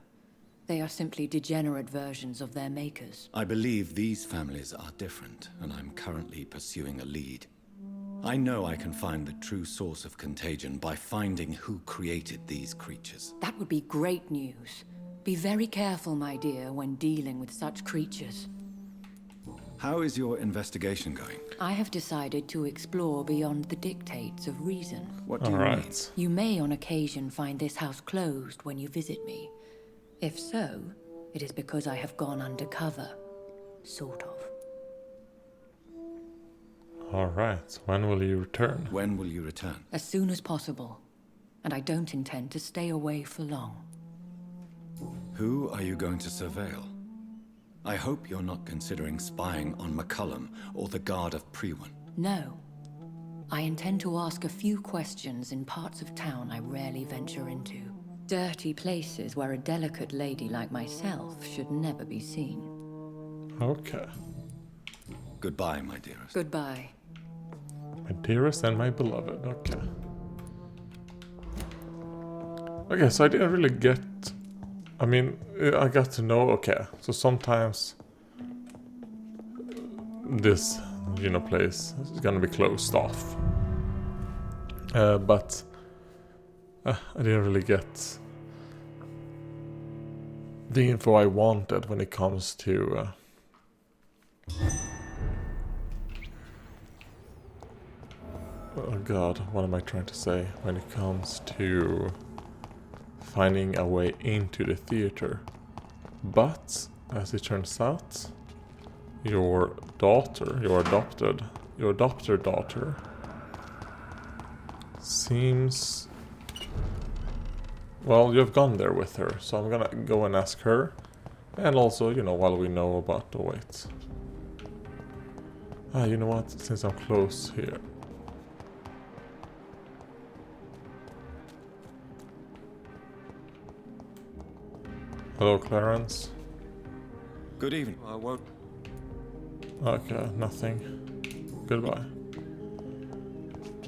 They are simply degenerate versions of their makers. I believe these families are different, and I'm currently pursuing a lead. I know I can find the true source of contagion by finding who created these creatures. That would be great news. Be very careful, my dear, when dealing with such creatures. How is your investigation going? I have decided to explore beyond the dictates of reason. What do you mean? You may on occasion find this house closed when you visit me. If so, it is because I have gone undercover. Sort of. Alright, when will you return? When will you return? As soon as possible. And I don't intend to stay away for long. Who are you going to surveil? I hope you're not considering spying on McCullum or the Guard of Prewan. No. I intend to ask a few questions in parts of town I rarely venture into. Dirty places where a delicate lady like myself should never be seen. Okay. Goodbye, my dearest. Goodbye. My dearest and my beloved, okay. Okay, so I didn't really get... I mean, I got to know, okay, so sometimes this, you know, place is gonna be closed off. But I didn't really get the info I wanted when it comes to... oh god, what am I trying to say? When it comes to finding a way into the theater. But, as it turns out, your daughter, your adopted daughter, seems... well, you've gone there with her, so I'm gonna go and ask her. And also, you know, while we know about... oh, wait. Ah, you know what? Since I'm close here. Hello, Clarence. Good evening. I won't... okay, nothing. Goodbye.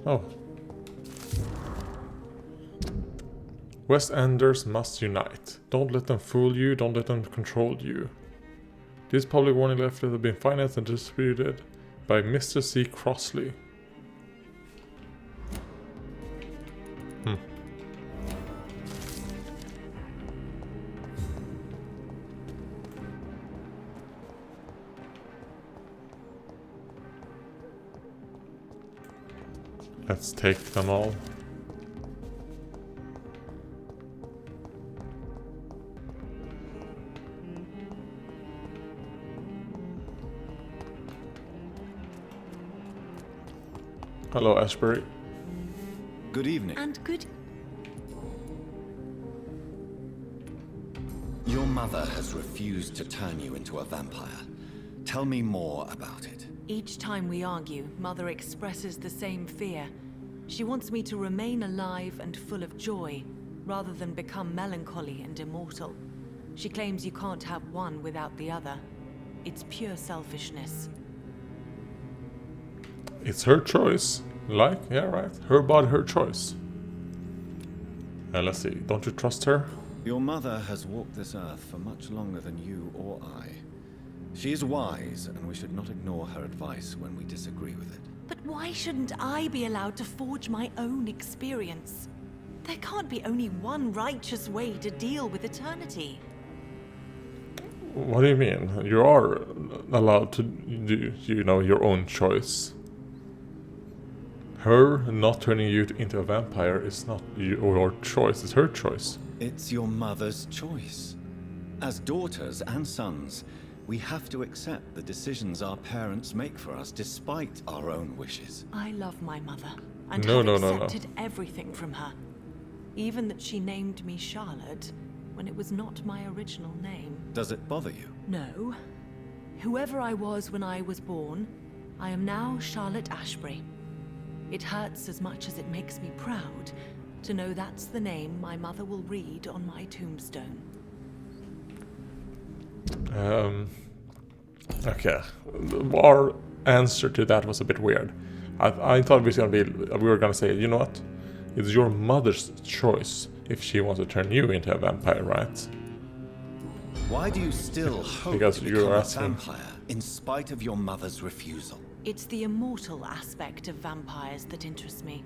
Oh. West Enders must unite. Don't let them fool you, don't let them control you. This public warning leaflet has been financed and distributed by Mr. C. Crossley. Let's take them all. Hello, Ashbury. Good evening. And good... Your mother has refused to turn you into a vampire. Tell me more about it. Each time we argue, Mother expresses the same fear. She wants me to remain alive and full of joy, rather than become melancholy and immortal. She claims you can't have one without the other. It's pure selfishness. It's her choice. Like? Yeah, right. Her body, her choice. Let's see. Don't you trust her? Your mother has walked this earth for much longer than you or I. She is wise, and we should not ignore her advice when we disagree with it. But why shouldn't I be allowed to forge my own experience? There can't be only one righteous way to deal with eternity. What do you mean? You are allowed to do, your own choice. Her not turning you into a vampire is not your choice, it's her choice. It's your mother's choice. As daughters and sons, we have to accept the decisions our parents make for us despite our own wishes. I love my mother, and No. accepted everything from her. Even that she named me Charlotte when it was not my original name. Does it bother you? No. Whoever I was when I was born, I am now Charlotte Ashbury. It hurts as much as it makes me proud to know that's the name my mother will read on my tombstone. Okay. Our answer to that was a bit weird. I thought we were gonna say, you know what? It's your mother's choice if she wants to turn you into a vampire, right? Why do you still hope Because to you're become a asking. vampire in spite of your mother's refusal? It's the immortal aspect of vampires that interests me.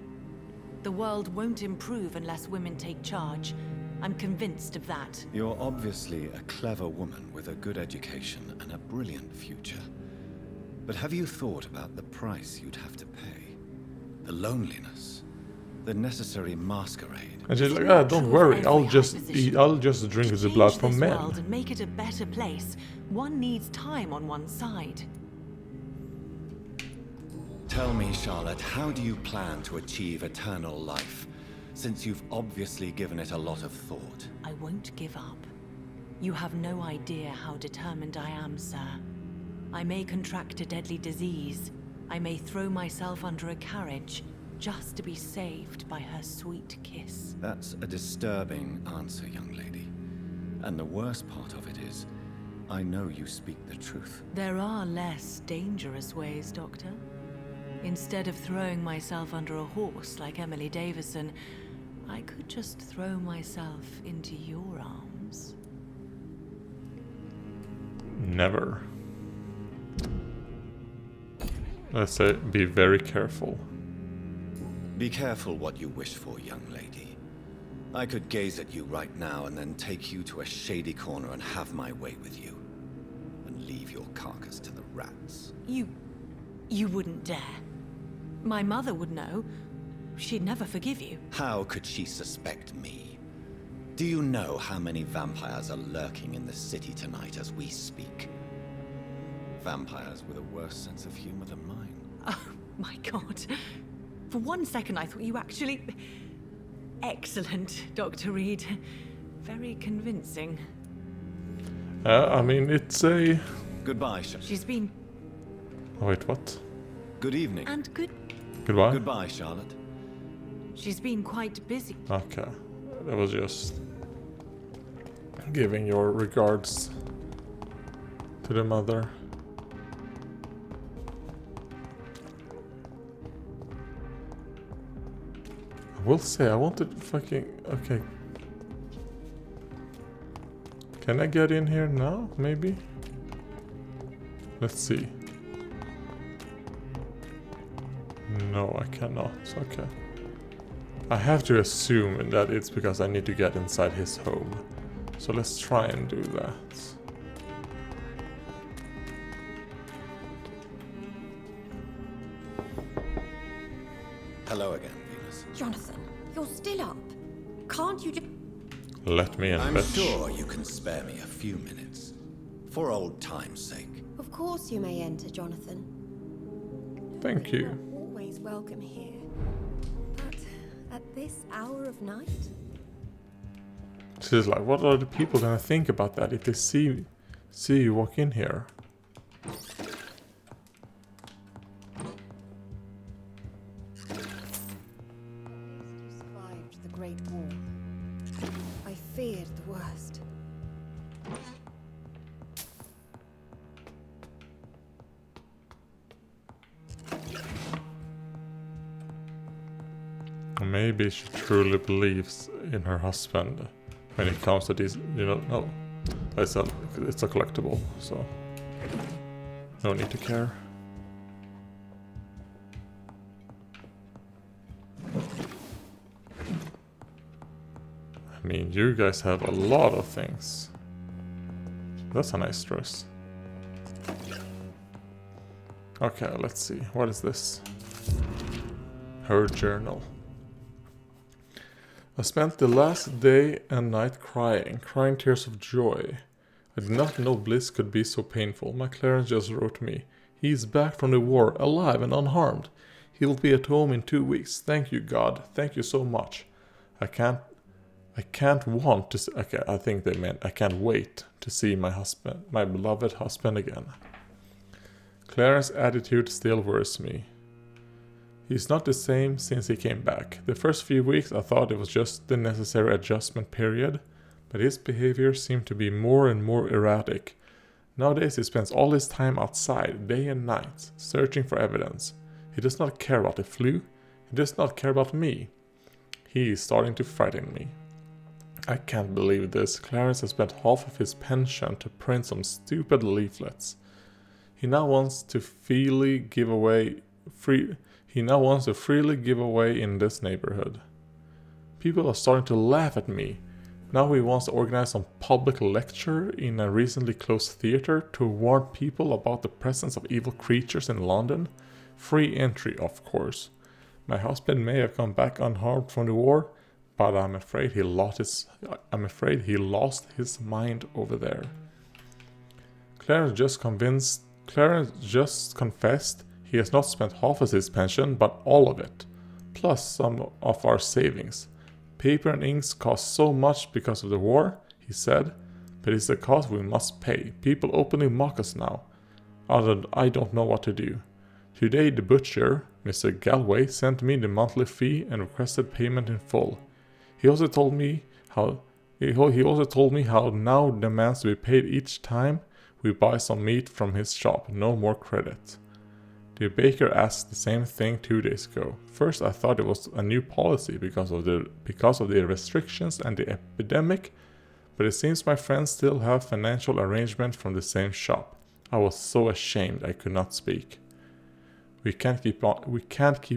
The world won't improve unless women take charge. I'm convinced of that. You're obviously a clever woman with a good education and a brilliant future. But have you thought about the price you'd have to pay? The loneliness, the necessary masquerade. And she's like, don't worry, I'll just drink the blood from this men. world and make it a better place. One needs time on one side. Tell me, Charlotte, how do you plan to achieve eternal life, since you've obviously given it a lot of thought? I won't give up. You have no idea how determined I am, sir. I may contract a deadly disease. I may throw myself under a carriage, just to be saved by her sweet kiss. That's a disturbing answer, young lady. And the worst part of it is, I know you speak the truth. There are less dangerous ways, Doctor. Instead of throwing myself under a horse like Emily Davison, I could just throw myself into your arms. Never. Let's say, be very careful. Be careful what you wish for, young lady. I could gaze at you right now and then take you to a shady corner and have my way with you. And leave your carcass to the rats. You wouldn't dare. My mother would know. She'd never forgive you. How could she suspect me? Do you know how many vampires are lurking in the city tonight as we speak? Vampires with a worse sense of humor than mine. Oh, my God. For one second I thought you actually... Excellent, Dr. Reed. Very convincing. I mean, it's a... Goodbye, Charlotte. She's been... Oh, wait, what? Good evening. And Goodbye? Goodbye, Charlotte. She's been quite busy. Okay. That was just... giving your regards to the mother. I will say, I wanted fucking... Okay. Can I get in here now, maybe? Let's see. No, I cannot. Okay. I have to assume that it's because I need to get inside his home. So let's try and do that. Hello again, Venus. Jonathan, you're still up. Can't you just... Let me in, I'm bitch. sure you can spare me a few minutes. For old time's sake. Of course you may enter, Jonathan. Thank you. You're always welcome here. But at this hour of night? She's like, what are the people gonna think about that if they see you walk in here? You survived the Great War. I feared the worst. Maybe she truly believes in her husband when it comes to these, you know, no. It's a collectible, so no need to care. I mean, you guys have a lot of things. That's a nice dress. Okay, let's see. What is this? Her journal. I spent the last day and night crying tears of joy. I did not know bliss could be so painful. My Clarence just wrote me. He is back from the war, alive and unharmed. He'll be at home in 2 weeks. Thank you, God. Thank you so much. I can't want to see, okay, I think they meant I can't wait to see my husband, my beloved husband again. Clarence's attitude still worries me. He's not the same since he came back. The first few weeks I thought it was just the necessary adjustment period, but his behavior seemed to be more and more erratic. Nowadays he spends all his time outside, day and night, searching for evidence. He does not care about the flu, he does not care about me. He is starting to frighten me. I can't believe this. Clarence has spent half of his pension to print some stupid leaflets. He now wants to freely give away in this neighborhood. People are starting to laugh at me. Now he wants to organize some public lecture in a recently closed theater to warn people about the presence of evil creatures in London. Free entry, of course. My husband may have come back unharmed from the war, but I'm afraid he lost his mind over there. Clarence just confessed he has not spent half of his pension, but all of it, plus some of our savings. Paper and inks cost so much because of the war, he said, but it's a cost we must pay. People openly mock us now. I don't know what to do. Today the butcher, Mr. Galway, sent me the monthly fee and requested payment in full. He also told me how now demands to be paid each time we buy some meat from his shop. No more credit. The baker asked the same thing 2 days ago. First I thought it was a new policy because of the restrictions and the epidemic, but it seems my friends still have financial arrangements from the same shop. I was so ashamed I could not speak. We can't keep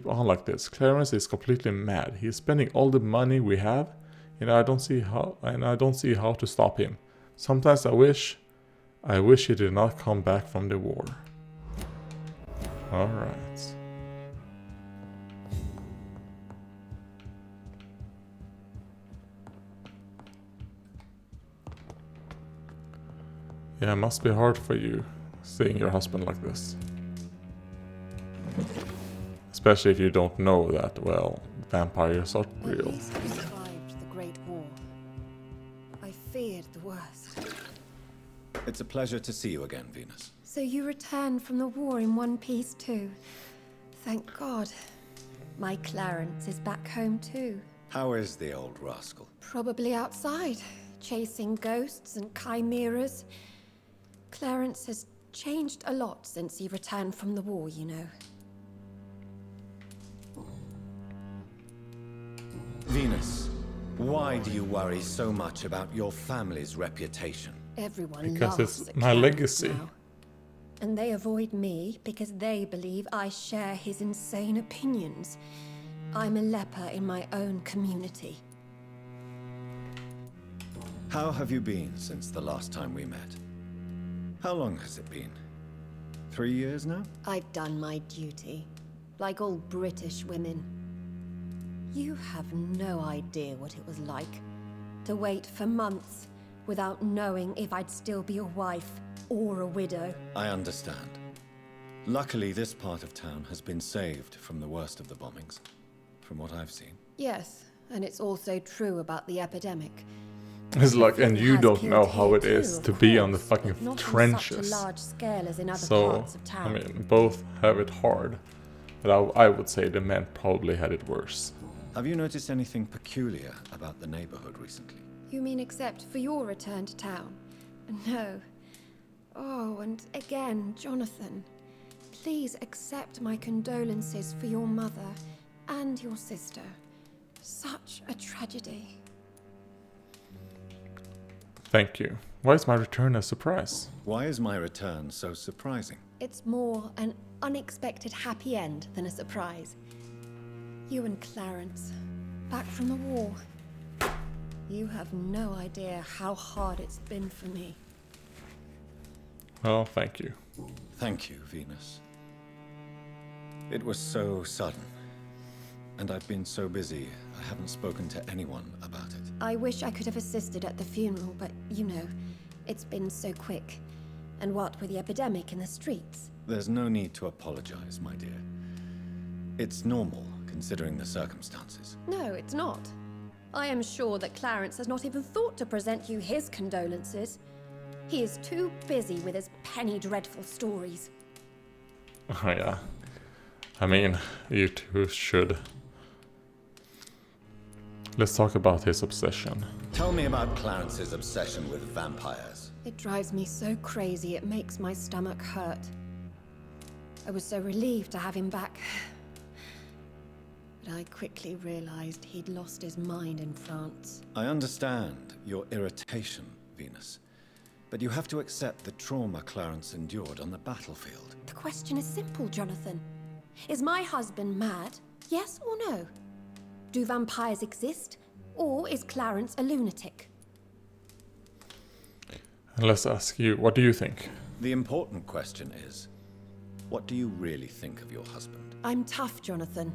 on like this. Clarence is completely mad. He is spending all the money we have, and I don't see how to stop him. Sometimes I wish he did not come back from the war. All right. Yeah, it must be hard for you seeing your husband like this. Especially if you don't know that, well, vampires are real. At least we survived the Great War. I feared the worst. It's a pleasure to see you again, Venus. So you returned from the war in one piece too. Thank God. My Clarence is back home too. How is the old rascal? Probably outside, chasing ghosts and chimeras. Clarence has changed a lot since he returned from the war, you know. Venus, why do you worry so much about your family's reputation? Everyone Because laughs it's at my Clarence legacy. now. And they avoid me because they believe I share his insane opinions. I'm a leper in my own community. How have you been since the last time we met? How long has it been? 3 years now? I've done my duty, like all British women. You have no idea what it was like to wait for months without knowing if I'd still be a wife or a widow. I understand. Luckily, this part of town has been saved from the worst of the bombings, from what I've seen. Yes, and it's also true about the epidemic. It's like, and you Has don't killed know how here it is too, to of be on the course, fucking but not trenches. on such a large scale as in other So, parts of town. I mean, both have it hard. But I would say the men probably had it worse. Have you noticed anything peculiar about the neighborhood recently? You mean except for your return to town? No. Oh, and again, Jonathan. Please accept my condolences for your mother and your sister. Such a tragedy. Thank you. Why is my return a surprise? Why is my return so surprising? It's more an unexpected happy end than a surprise. You and Clarence, back from the war. You have no idea how hard it's been for me. Well, thank you. Thank you, Venus. It was so sudden. And I've been so busy, I haven't spoken to anyone about it. I wish I could have assisted at the funeral, but you know, it's been so quick. And what with the epidemic in the streets? There's no need to apologize, my dear. It's normal, considering the circumstances. No, it's not. I am sure that Clarence has not even thought to present you his condolences. He is too busy with his penny dreadful stories. Oh yeah. I mean, you two should. Let's talk about his obsession. Tell me about Clarence's obsession with vampires. It drives me so crazy it makes my stomach hurt. I was so relieved to have him back. But I quickly realized he'd lost his mind in France. I understand your irritation, Venus. But you have to accept the trauma Clarence endured on the battlefield. The question is simple, Jonathan. Is my husband mad? Yes or no? Do vampires exist? Or is Clarence a lunatic? And let's ask you, what do you think? The important question is, what do you really think of your husband? I'm tough, Jonathan.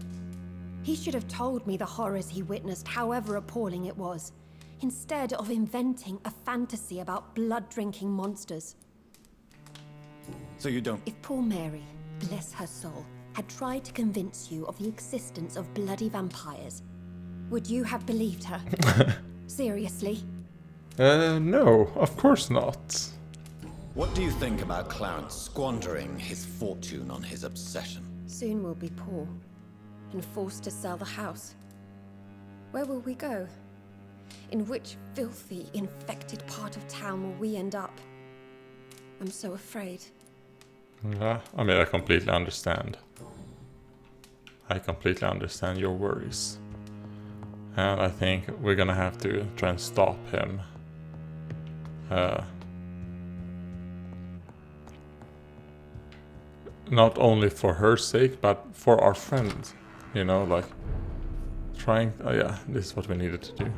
He should have told me the horrors he witnessed, however appalling it was, instead of inventing a fantasy about blood-drinking monsters. So you don't... If poor Mary, bless her soul, had tried to convince you of the existence of bloody vampires, would you have believed her? Seriously? No, of course not. What do you think about Clarence squandering his fortune on his obsession? Soon we'll be poor, and forced to sell the house. Where will we go? In which filthy, infected part of town will we end up? I'm so afraid. Yeah, I mean, I completely understand. I completely understand your worries. And I think we're gonna have to try and stop him. Not only for her sake, but for our friend. You know, like... Trying... Oh yeah, this is what we needed to do.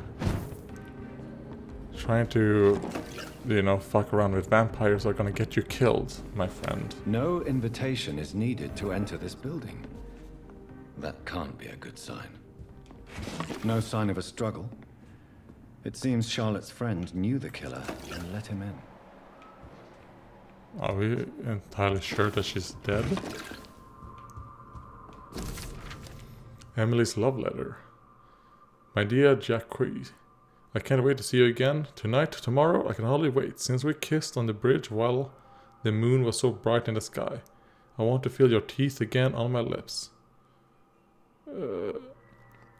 Trying to... You know, fuck around with vampires are gonna get you killed, my friend. No invitation is needed to enter this building. That can't be a good sign. No sign of a struggle. It seems Charlotte's friend knew the killer and let him in. Are we entirely sure that she's dead? Emily's love letter. My dear Jacques, I can't wait to see you again. Tonight, tomorrow, I can hardly wait. Since we kissed on the bridge while the moon was so bright in the sky. I want to feel your teeth again on my lips.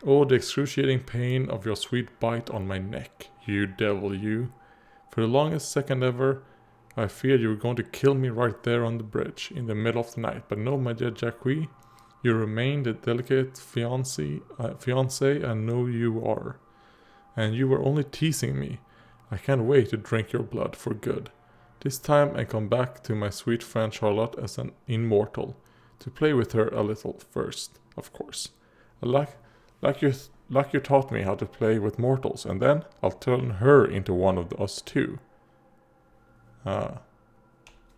Oh, the excruciating pain of your sweet bite on my neck, you devil, you. For the longest second ever, I feared you were going to kill me right there on the bridge, in the middle of the night. But no, my dear Jacques, you remain the delicate fiancé I know you are. And you were only teasing me. I can't wait to drink your blood for good. This time I come back to my sweet friend Charlotte as an immortal. To play with her a little first, of course. Like you taught me how to play with mortals, and then I'll turn her into one of us too.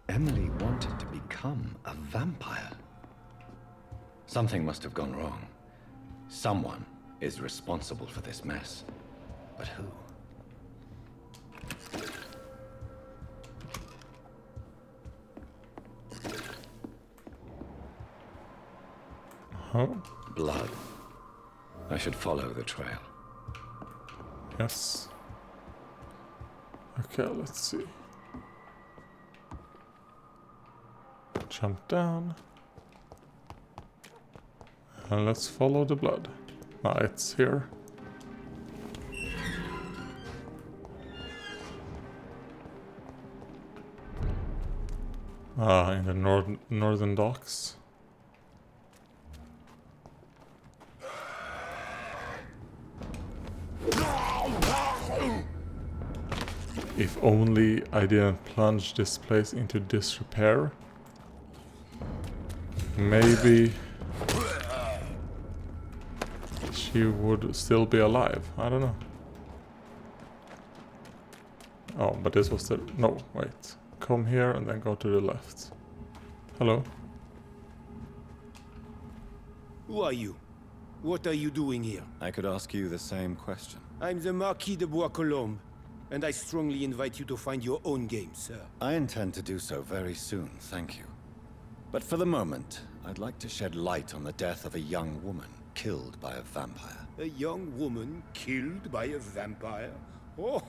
Emily wanted to become a vampire. Something must have gone wrong. Someone is responsible for this mess. But who? Huh? Blood. I should follow the trail. Yes. Okay, let's see. Jump down. And let's follow the blood. Ah, it's here. Ah, in the northern docks. If only I didn't plunge this place into disrepair. Maybe she would still be alive. I don't know. Oh, but this was the... No, wait. Come here and then go to the left. Hello. Who are you? What are you doing here? I could ask you the same question. I'm the Marquis de Bois-Colombes, and I strongly invite you to find your own game, sir. I intend to do so very soon, thank you. But for the moment, I'd like to shed light on the death of a young woman killed by a vampire. A young woman killed by a vampire? Oh,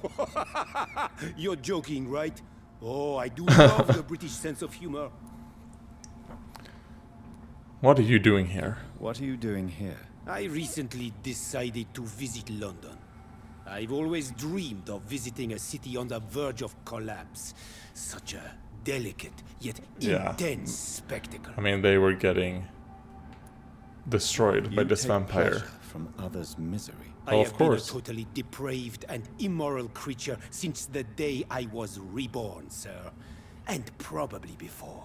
you're joking, right? Oh, I do love the British sense of humor. What are you doing here? What are you doing here? I recently decided to visit London. I've always dreamed of visiting a city on the verge of collapse. Such a delicate, yet intense spectacle. I mean, they were getting destroyed by this vampire. From others' misery. I have been a totally depraved and immoral creature since the day I was reborn, sir. And probably before.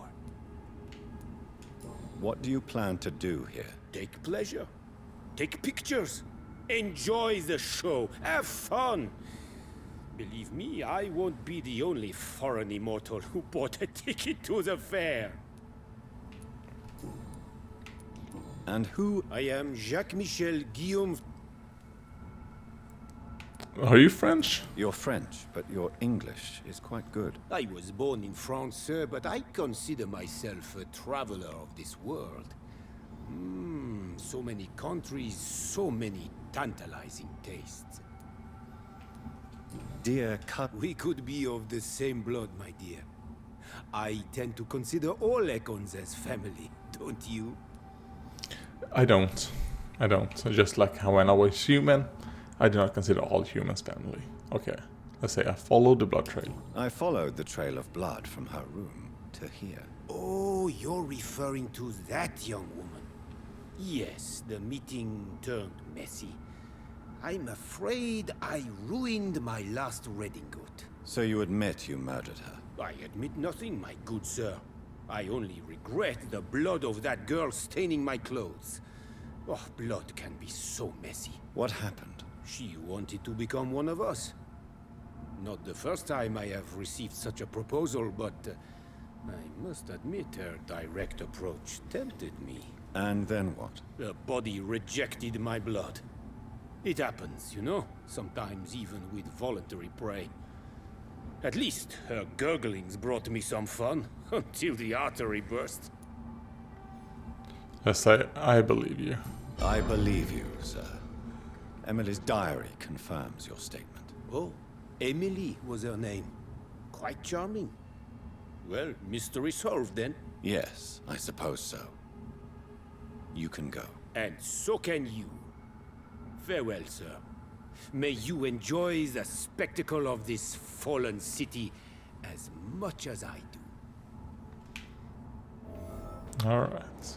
What do you plan to do here? Take pleasure. Take pictures. Enjoy the show. Have fun. Believe me, I won't be the only foreign immortal who bought a ticket to the fair. And who? I am Jacques-Michel Guillaume. Are you French? You're French, but your English is quite good. I was born in France, sir, but I consider myself a traveler of this world. So many countries, so many tantalizing tastes. Dear cut. We could be of the same blood, my dear. I tend to consider all Econs as family, don't you? I don't. Just like how when I was human, I do not consider all humans family. Okay, let's say I followed the blood trail. I followed the trail of blood from her room to here. Oh, you're referring to that young woman. Yes, the meeting turned messy. I'm afraid I ruined my last redingote. So you admit you murdered her? I admit nothing, my good sir. I only regret the blood of that girl staining my clothes. Oh, blood can be so messy. What happened? She wanted to become one of us. Not the first time I have received such a proposal, but I must admit her direct approach tempted me. And then what? The body rejected my blood. It happens, you know, sometimes even with voluntary prey. At least her gurglings brought me some fun, until the artery burst. Let's say I believe you. I believe you, sir. Emily's diary confirms your statement. Oh, Emily was her name. Quite charming. Well, mystery solved then. Yes, I suppose so. You can go. And so can you. Farewell, sir. May you enjoy the spectacle of this fallen city as much as I do. All right.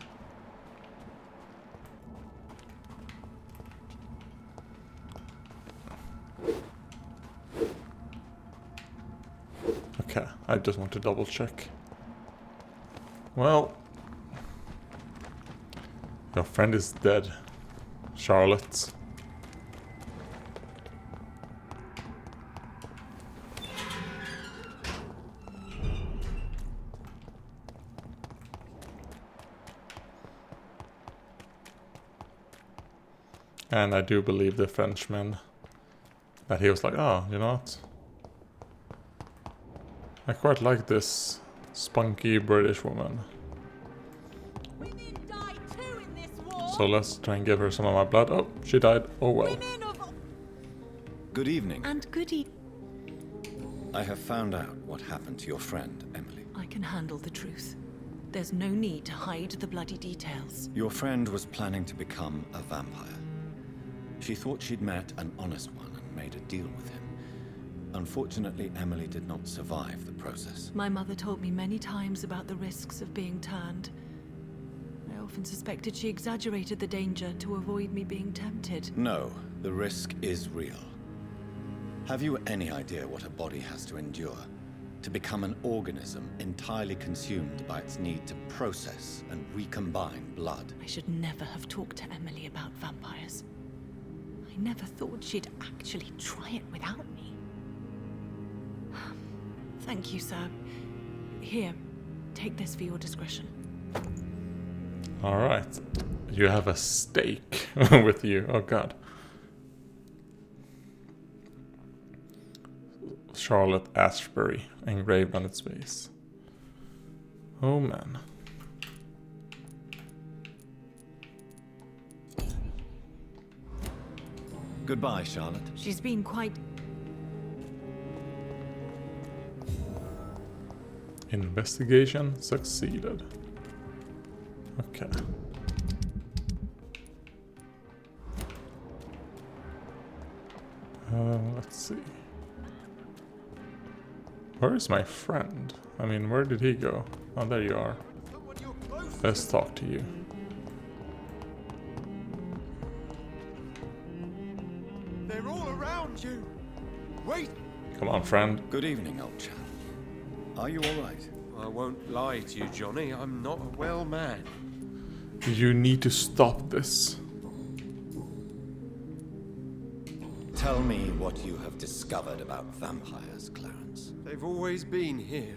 Okay, I just want to double check. Well, your friend is dead, Charlotte. And I do believe the Frenchman that he was like, oh, you know what? I quite like this spunky British woman. Women die too in this war. So let's try and give her some of my blood. Oh, she died. Oh well. Good evening. And good evening. I have found out what happened to your friend, Emily. I can handle the truth. There's no need to hide the bloody details. Your friend was planning to become a vampire. She thought she'd met an honest one and made a deal with him. Unfortunately, Emily did not survive the process. My mother told me many times about the risks of being turned. I often suspected she exaggerated the danger to avoid me being tempted. No, the risk is real. Have you any idea what a body has to endure to become an organism entirely consumed by its need to process and recombine blood? I should never have talked to Emily about vampires. I never thought she'd actually try it without me. Thank you, sir. Here, take this for your discretion. Alright. You have a stake with you. Oh god. Charlotte Ashbury engraved on its face. Oh man. Goodbye, Charlotte. She's been quite... Investigation succeeded. Okay. Let's see. Where is my friend? I mean, where did he go? Oh, there you are. Let's talk to you. They're all around you. Wait. Come on, friend. Good evening, old chap. Are you all right? I won't lie to you, Johnny. I'm not a well man. You need to stop this. Tell me what you have discovered about vampires, Clarence. They've always been here.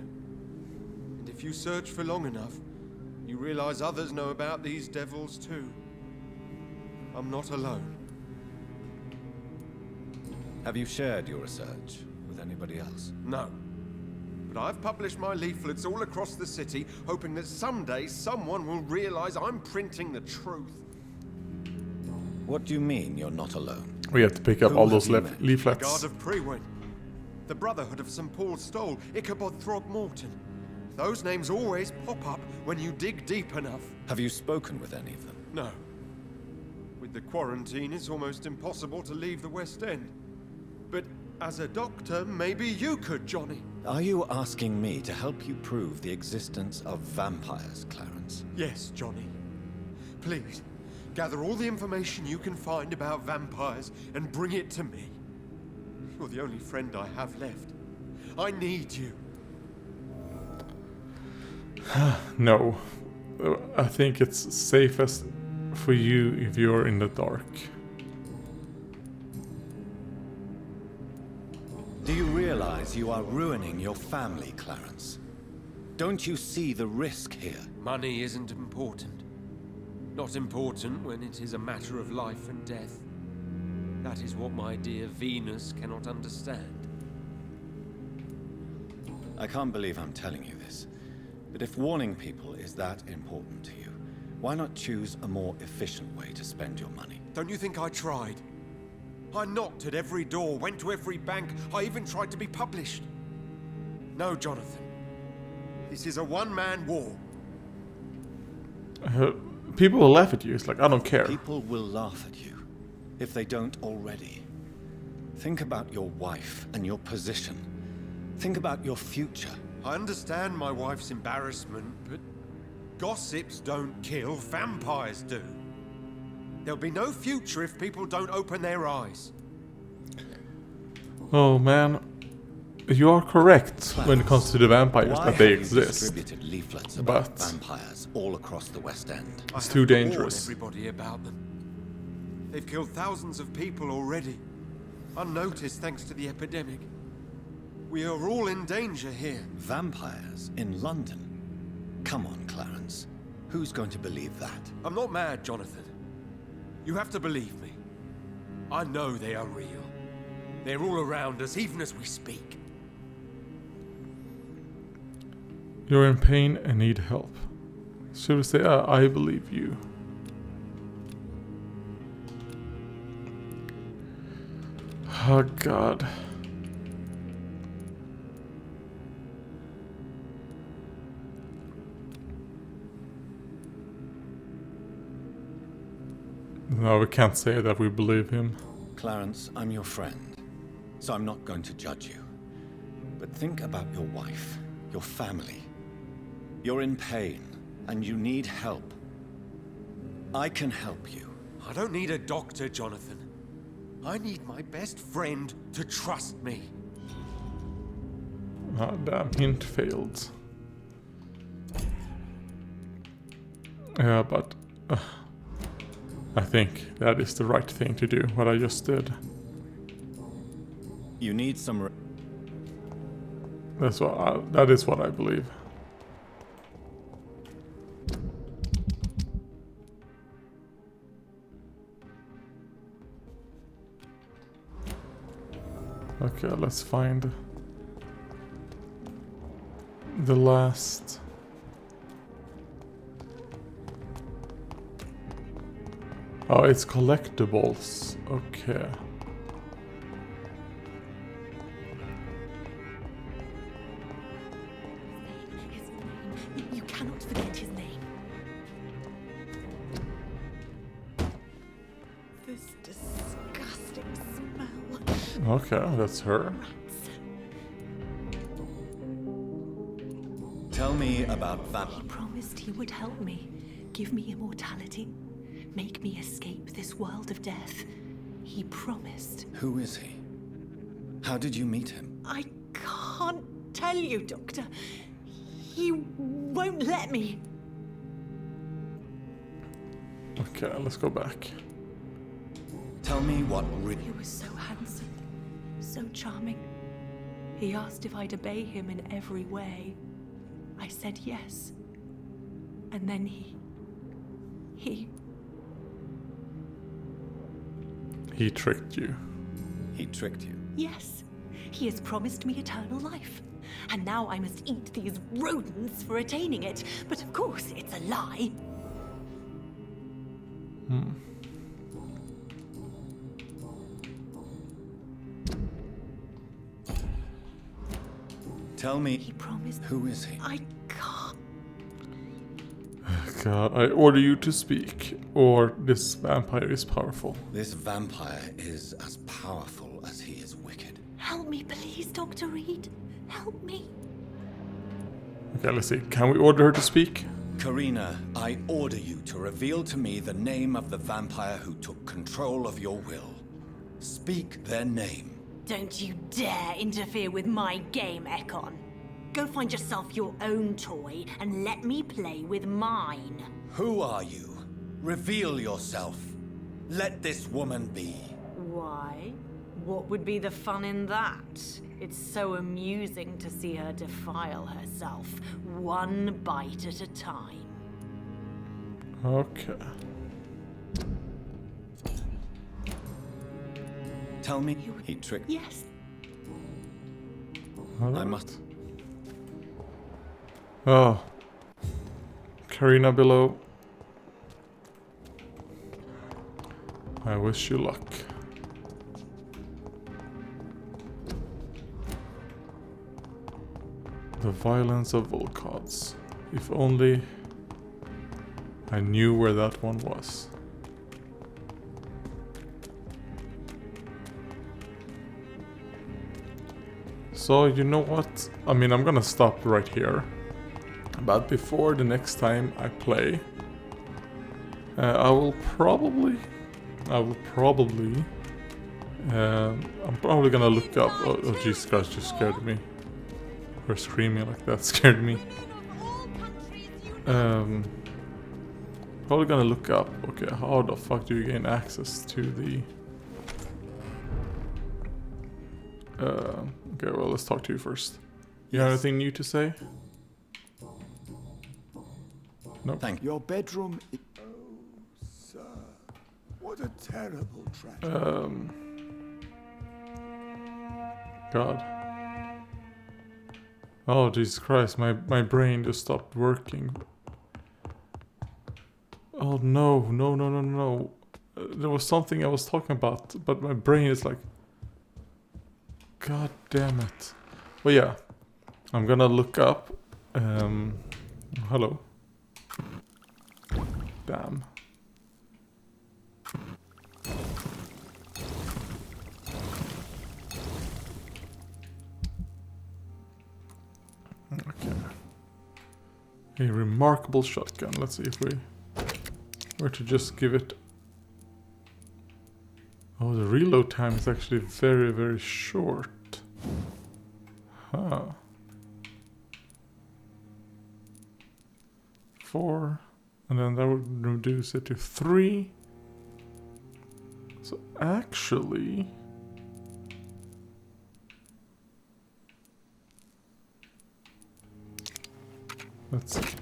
And if you search for long enough, you realize others know about these devils too. I'm not alone. Have you shared your research with anybody else? No. But I've published my leaflets all across the city, hoping that someday someone will realize I'm printing the truth. What do you mean you're not alone? We have to pick up all those leaflets. The Guard of Prewin, the Brotherhood of St. Paul's Stole, Ichabod Throgmorton. Those names always pop up when you dig deep enough. Have you spoken with any of them? No. With the quarantine, it's almost impossible to leave the West End. But as a doctor, maybe you could, Johnny. Are you asking me to help you prove the existence of vampires, Clarence? Yes, Johnny. Please, gather all the information you can find about vampires and bring it to me. You're the only friend I have left. I need you. No. I think it's safest for you if you're in the dark. Do you realize you are ruining your family, Clarence? Don't you see the risk here? Money isn't important. Not important when it is a matter of life and death. That is what my dear Venus cannot understand. I can't believe I'm telling you this, but if warning people is that important to you, why not choose a more efficient way to spend your money? Don't you think I tried? I knocked at every door, went to every bank, I even tried to be published. No, Jonathan. This is a one-man war. People will laugh at you. It's like, I don't care. People will laugh at you, if they don't already. Think about your wife and your position. Think about your future. I understand my wife's embarrassment, but gossips don't kill, vampires do. There'll be no future if people don't open their eyes. Oh man, you are correct Clarence, when it comes to the vampires that they exist. Distributed leaflets about vampires all across the West End. It's too dangerous. Everybody about them. They've killed thousands of people already, unnoticed thanks to the epidemic. We are all in danger here. Vampires in London? Come on, Clarence. Who's going to believe that? I'm not mad, Jonathan. You have to believe me. I know they are real. They're all around us, even as we speak. You're in pain and need help. Should we say, I believe you? Oh god. No, we can't say that we believe him. Clarence, I'm your friend, so I'm not going to judge you. But think about your wife, your family. You're in pain, and you need help. I can help you. I don't need a doctor, Jonathan. I need my best friend to trust me. Ah, damn, hint failed. Yeah, but I think that is the right thing to do, what I just did. You need some... That is what I believe. Okay, let's find the last. Oh, it's collectibles. Okay. His name. You cannot forget his name. This disgusting smell. Okay, that's her. Tell me about Vampyr. He promised he would help me, give me immortality, make me escape this world of death. He promised. Who is he? How did you meet him? I can't tell you, Doctor. He won't let me. Okay, let's go back. Tell me what He was so handsome, so charming. He asked if I'd obey him in every way. I said yes. And then he tricked you. He tricked you? Yes. He has promised me eternal life. And now I must eat these rodents for attaining it. But of course, it's a lie. Tell me, He promised. who is he? I can't. God, I order you to speak, or this vampire is powerful. This vampire is as powerful as he is wicked. Help me, please, Dr. Reed. Help me. Okay, let's see. Can we order her to speak? Karina, I order you to reveal to me the name of the vampire who took control of your will. Speak their name. Don't you dare interfere with my game, Ekon. Go find yourself your own toy and let me play with mine. Who are you? Reveal yourself. Let this woman be. Why? What would be the fun in that? It's so amusing to see her defile herself, one bite at a time. Okay. Tell me, he tricked... Yes. I must... Oh. Karina below. I wish you luck. The violence of Volkods. If only I knew where that one was. So, you know what? I mean, I'm gonna stop right here. But before the next time I play, I'm probably gonna look up. Oh, Jesus Christ, just scared me. Her screaming like that scared me. Probably gonna look up. Okay, how the fuck do you gain access to the? Okay, well, let's talk to you first. You have anything new to say? No. Thank you. Your bedroom. Oh, sir, what a terrible tragedy. God. Oh, Jesus Christ, my brain just stopped working. Oh no. There was something I was talking about, but my brain is like... God damn it. Well, yeah. I'm gonna look up... hello. Damn. Okay. A remarkable shotgun. Let's see if we were to just give it... Oh, the reload time is actually very, very short. Huh. 4. And then that would reduce it to 3. So actually... Let's see.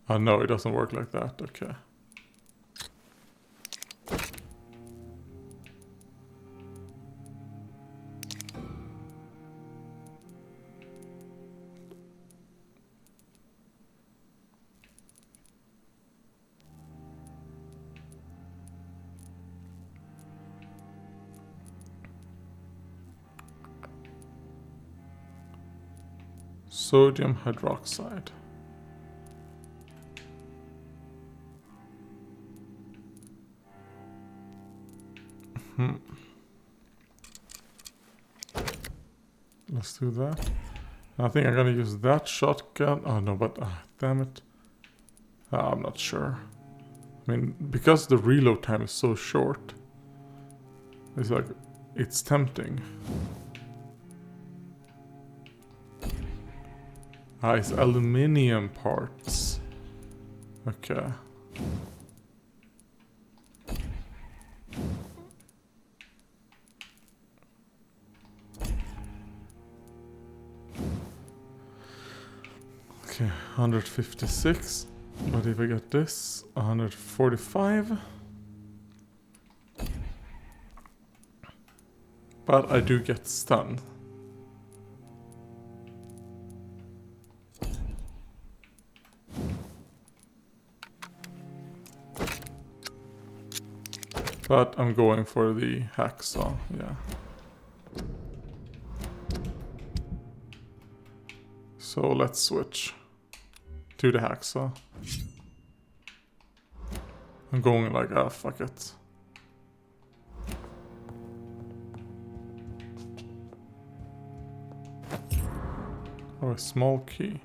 Oh no, it doesn't work like that. Okay. Sodium hydroxide. Let's do that. I think I'm gonna use that shotgun. Oh no, but damn it. I'm not sure. I mean, because the reload time is so short, it's like, it's tempting. It's aluminium parts. Okay. Okay, 156. But if I get this, 145. But I do get stunned. But I'm going for the hacksaw, yeah. So let's switch to the hacksaw. I'm going like, fuck it. Oh, a small key.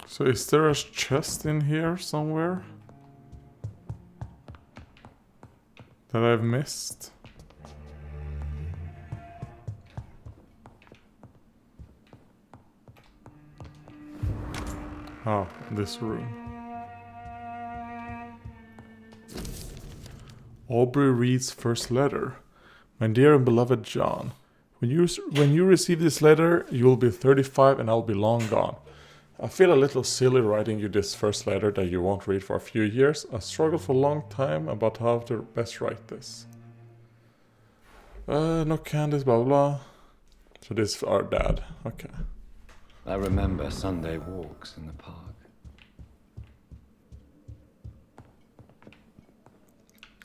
So is there a chest in here somewhere that I've missed? Oh, this room. Aubrey reads first letter. My dear and beloved John, when you receive this letter, you will be 35 and I'll be long gone. I feel a little silly writing you this first letter that you won't read for a few years. I struggled for a long time about how to best write this. No candies, blah blah. So this is our dad. Okay. I remember Sunday walks in the park.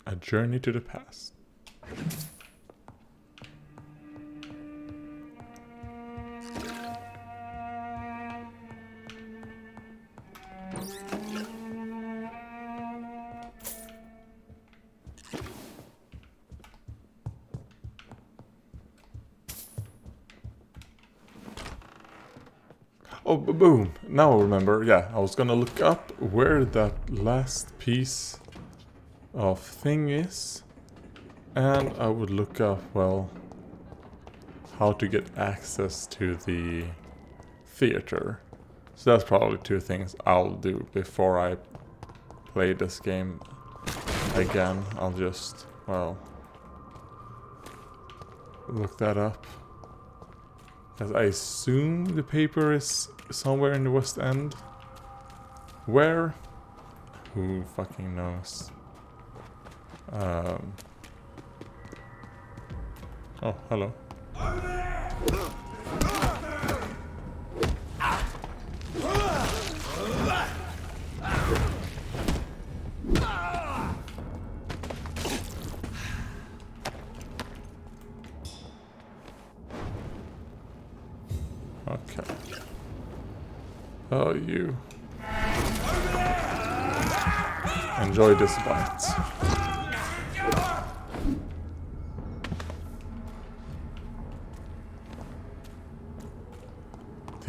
A journey to the past. Oh, boom. Now I remember. Yeah, I was gonna look up where that last piece of thing is. And I would look up, well, how to get access to the theater. So that's probably 2 things I'll do before I play this game again. I'll just, well, look that up. Because I assume the paper is somewhere in the West End. Where? Who fucking knows? Oh, hello. Okay. Oh, you. Enjoy this bite.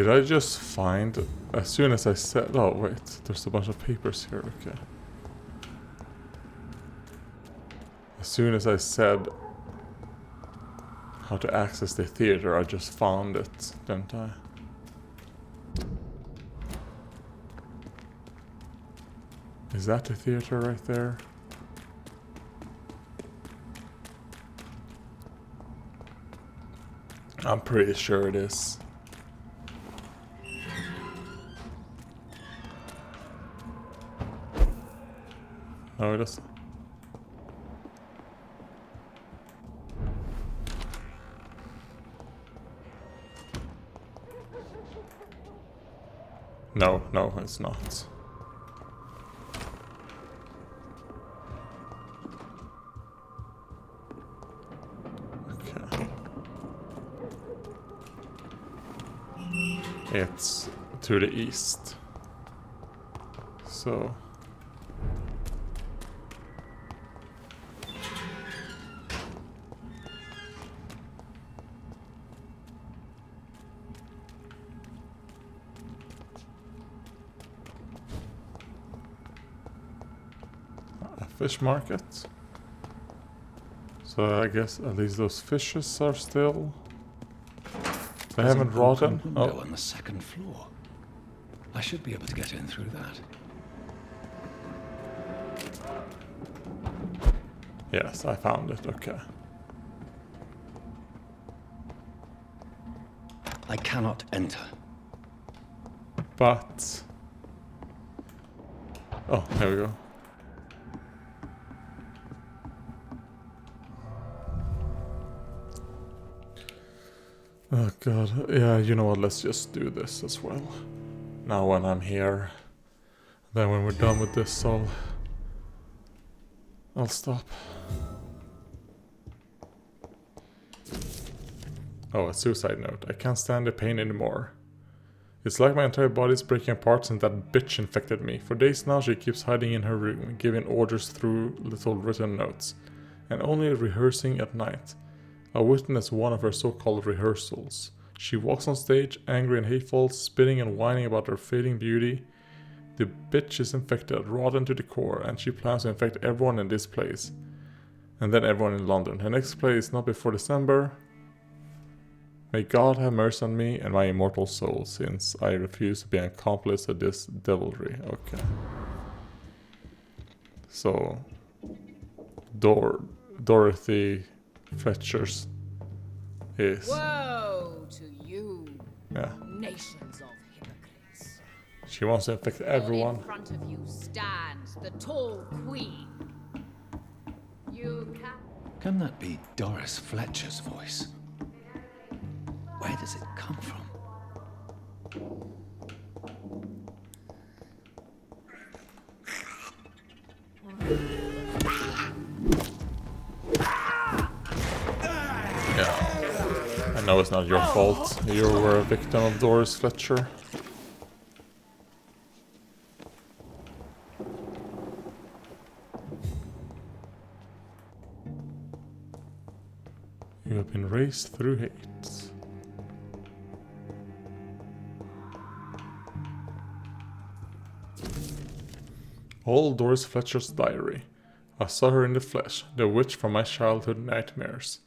Did I just find, as soon as I said, oh wait, there's a bunch of papers here, okay. As soon as I said how to access the theater, I just found it, didn't I? Is that the theater right there? I'm pretty sure it is. No, it isn't. No, no, it's not. Okay. It's to the east. So... fish market. So I guess at least those fishes are still... They haven't rotten. Oh, on the second floor. I should be able to get in through that. Yes, I found it. Okay. I cannot enter. But... Oh, there we go. Oh god, yeah, you know what, let's just do this as well. Now when I'm here, then when we're done with this, I'll stop. Oh, a suicide note. I can't stand the pain anymore. It's like my entire body is breaking apart since that bitch infected me. For days now she keeps hiding in her room, giving orders through little written notes, and only rehearsing at night. I witnessed one of her so-called rehearsals. She walks on stage, angry and hateful, spitting and whining about her fading beauty. The bitch is infected, rotten to the core, and she plans to infect everyone in this place. And then everyone in London. Her next play is not before December. May God have mercy on me and my immortal soul, since I refuse to be an accomplice of this devilry. Okay. So... Dorothy... Fletcher's is... Woe to you, yeah. nations of hypocrites. She wants to infect everyone. In front of you stands the tall queen. You Can that be Doris Fletcher's voice? Where does it come from? I know it's not your fault. You were a victim of Doris Fletcher. You have been raised through hate. Old Doris Fletcher's diary. I saw her in the flesh, the witch from my childhood nightmares.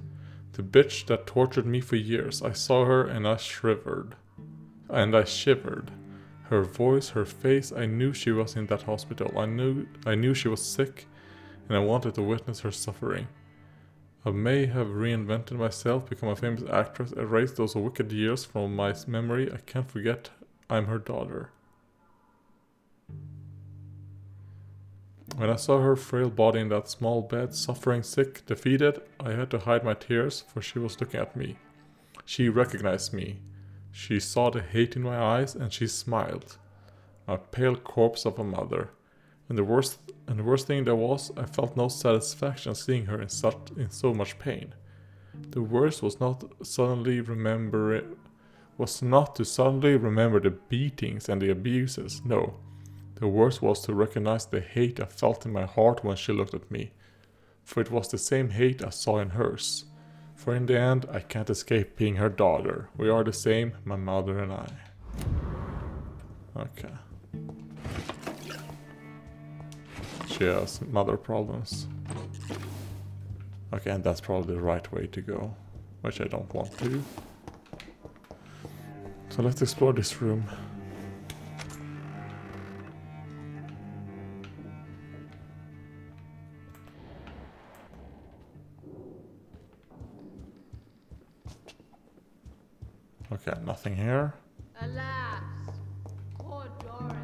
The bitch that tortured me for years. I saw her and I shivered. Her voice, her face, I knew she was in that hospital. I knew she was sick, and I wanted to witness her suffering. I may have reinvented myself, become a famous actress, erased those wicked years from my memory. I can't forget I'm her daughter. When I saw her frail body in that small bed, suffering, sick, defeated, I had to hide my tears, for she was looking at me. She recognized me. She saw the hate in my eyes, and she smiled. A pale corpse of a mother. And the worst thing there was, I felt no satisfaction seeing her in so much pain. The worst was not to suddenly remember the beatings and the abuses. No. The worst was to recognize the hate I felt in my heart when she looked at me. For it was the same hate I saw in hers. For in the end, I can't escape being her daughter. We are the same, my mother and I. Okay. She has mother problems. Okay, and that's probably the right way to go, which I don't want to. So let's explore this room. Okay, nothing here. Alas, poor Doris.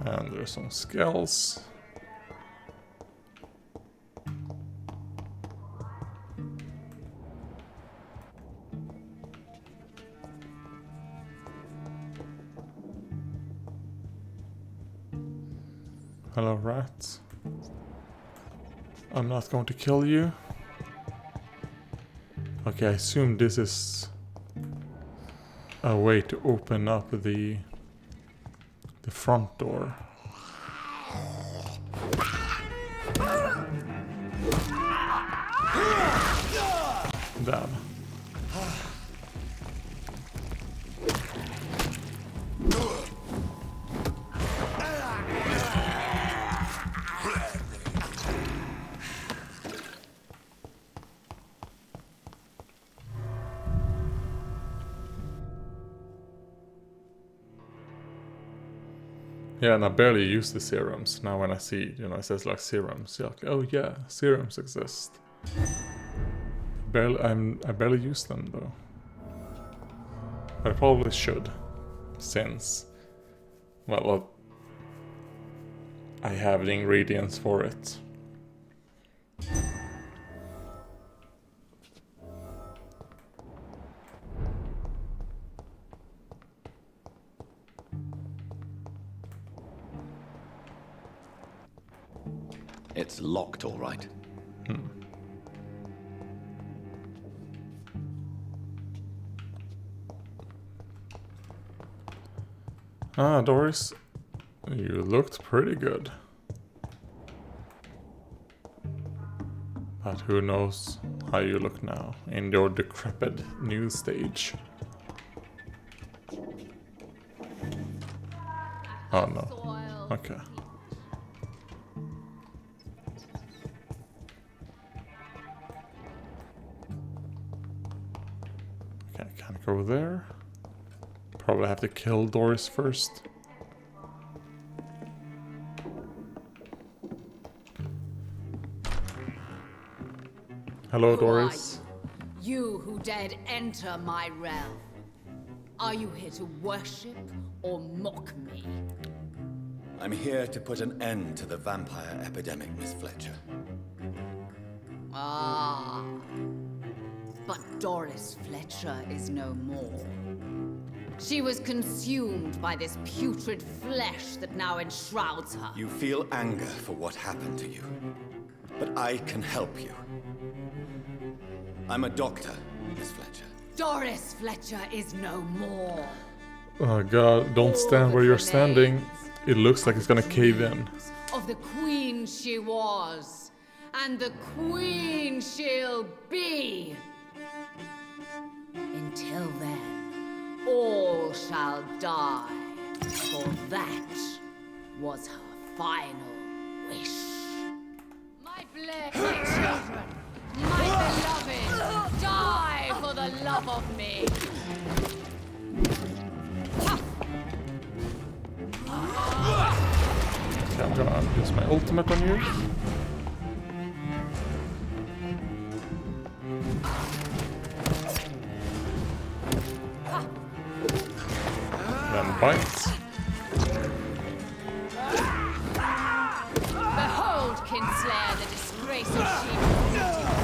And there's some skulls. Hello, rats. I'm not going to kill you. Okay, I assume this is a way to open up the front door. Damn. Yeah, and I barely use the serums. Now when I see, you know, it says like serums, yeah, like, oh yeah, serums exist. I barely use them though. But I probably should, since, well, I have the ingredients for it. It's locked, all right. Ah, Doris, you looked pretty good. But who knows how you look now in your decrepit new stage. Oh no. Okay. Okay, I can't go there. Probably have to kill Doris first. Hello, Doris. You who dared enter my realm. Are you here to worship or mock me? I'm here to put an end to the vampire epidemic, Miss Fletcher. Ah. But Doris Fletcher is no more. She was consumed by this putrid flesh that now enshrouds her. You feel anger for what happened to you. But I can help you. I'm a doctor, Miss Fletcher. Doris Fletcher is no more. Oh god, don't stand where you're standing. It looks like it's gonna cave in. Of the queen she was, and the queen she'll be. Until then, all shall die, for that was her final wish. My children, my beloved, die for the love of me. Okay, I'm gonna use my ultimate on you. Then bite. Behold, Kinslayer, the disgrace of she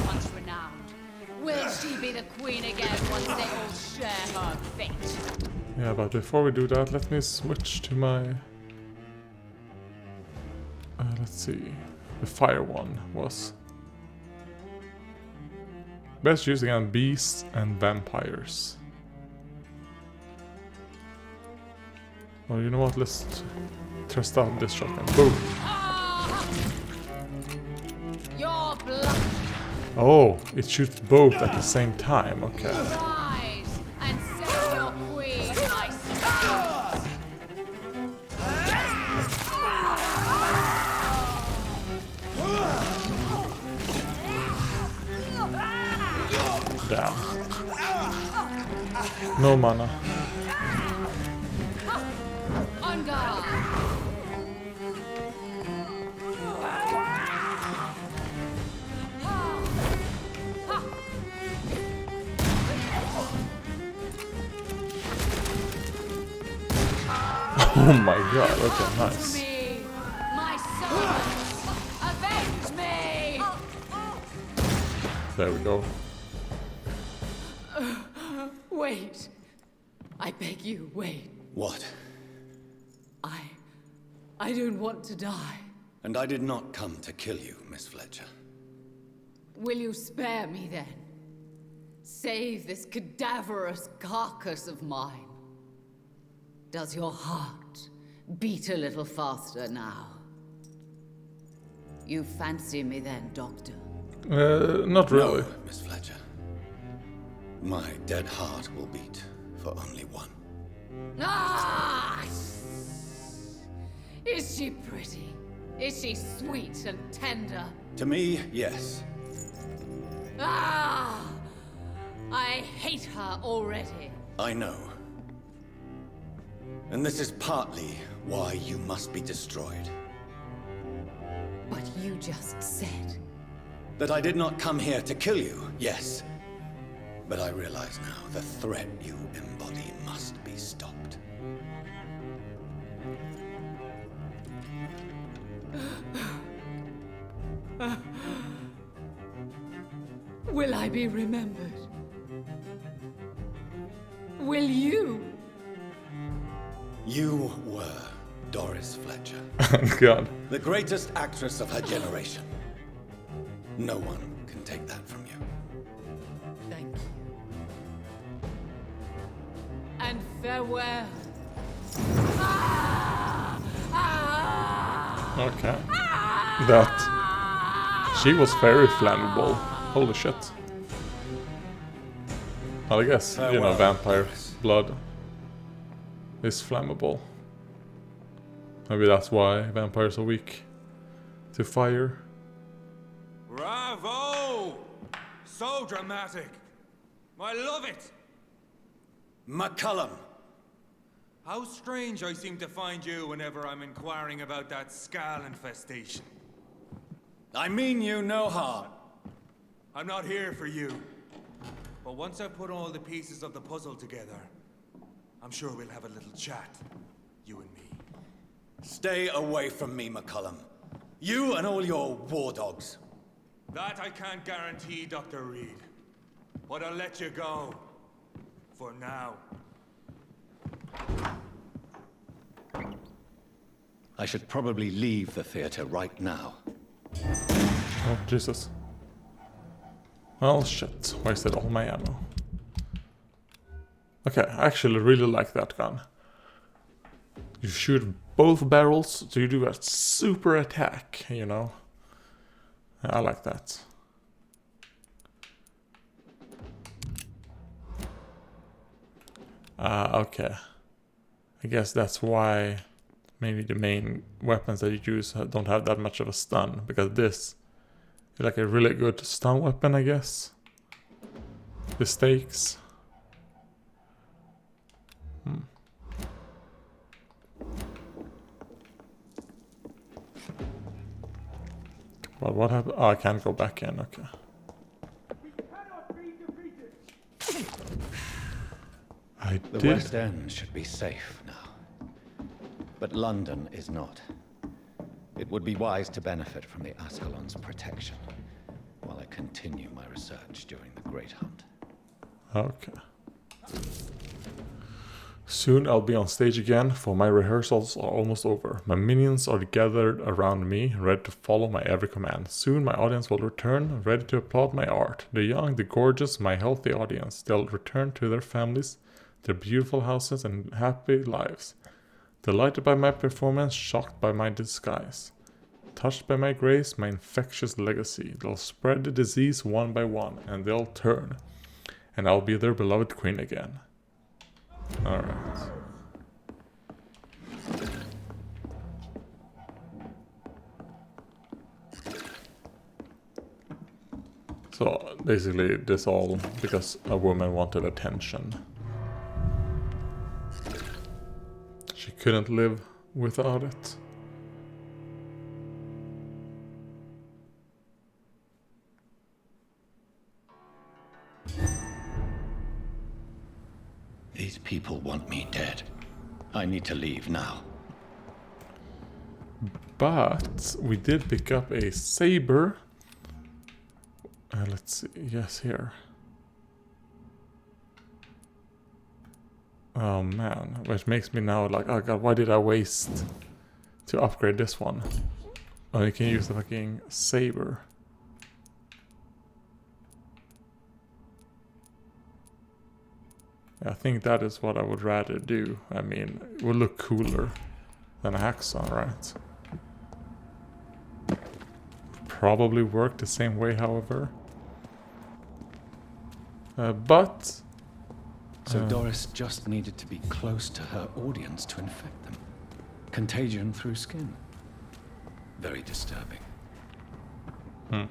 once renowned. Will she be the queen again once they all share her fate? Yeah, but before we do that, let me switch to my... let's see. The fire one was... best used against beasts and vampires. Oh, you know what? Let's test out this shotgun. Boom. Your blood. Oh, it shoots both at the same time. Okay. Rise and set your queen my sons. Damn. No mana. On guard. Oh my god, okay, nice. Me, my sons, avenge me. There we go. Wait. I beg you, wait. What? I don't want to die. And I did not come to kill you, Miss Fletcher. Will you spare me then? Save this cadaverous carcass of mine. Does your heart beat a little faster now? You fancy me then, Doctor? Not really. No, Miss Fletcher. My dead heart will beat for only one. Ah! Is she pretty? Is she sweet and tender? To me, yes. Ah! I hate her already. I know. And this is partly why you must be destroyed. But you just said... That I did not come here to kill you, yes. But I realize now the threat you embody must be stopped. Will I be remembered? Will you? You were Doris Fletcher. God. The greatest actress of her generation. No one can take that from you. Thank you. And farewell. Okay. That. She was very flammable. Holy shit. Well, I guess, you know, vampire blood is flammable. Maybe that's why vampires are weak to fire. Bravo! So dramatic. I love it. McCullum. How strange I seem to find you whenever I'm inquiring about that Skal infestation. I mean you no harm. I'm not here for you. But once I've put all the pieces of the puzzle together, I'm sure we'll have a little chat, you and me. Stay away from me, McCullum. You and all your war dogs. That I can't guarantee, Dr. Reed. But I'll let you go. For now. I should probably leave the theater right now. Oh, Jesus. Well, shit. Wasted all my ammo. Okay, I actually really like that gun. You shoot both barrels, so you do a super attack, you know? I like that. Okay. I guess that's why maybe the main weapons that you use don't have that much of a stun, because this is like a really good stun weapon, I guess. The stakes. Well, what happened? Oh, I can't go back in, okay. The West End should be safe now. But London is not. It would be wise to benefit from the Ascalon's protection while I continue my research during the Great Hunt. Okay. Soon I'll be on stage again, for my rehearsals are almost over. My minions are gathered around me, ready to follow my every command. Soon my audience will return, ready to applaud my art. The young, the gorgeous, my healthy audience. They'll return to their families, their beautiful houses and happy lives. Delighted by my performance, shocked by my disguise. Touched by my grace, my infectious legacy. They'll spread the disease one by one, and they'll turn. And I'll be their beloved queen again. Alright. So basically this all because a woman wanted attention. She couldn't live without it. These people want me dead. I need to leave now. But we did pick up a saber. Let's see. Yes, here. Oh man, which makes me now like, oh god, why did I waste to upgrade this one? Oh, you can use the fucking saber. I think that is what I would rather do. I mean, it would look cooler than a hacksaw, right? Probably work the same way, however. So Doris just needed to be close to her audience to infect them. Contagion through skin. Very disturbing. Hmm.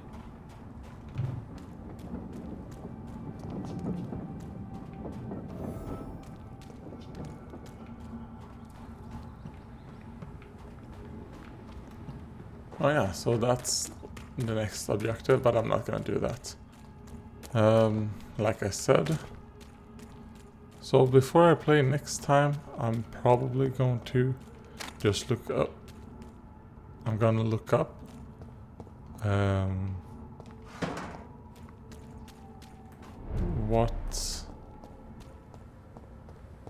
Oh yeah, so that's the next objective, but I'm not gonna do that. Like I said. So before I play next time, I'm probably going to just look up. I'm gonna look up what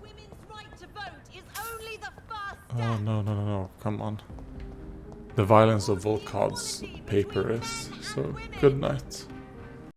Women's right to vote is only the first oh no, come on. The Violence of Volkod's paper is. So good night.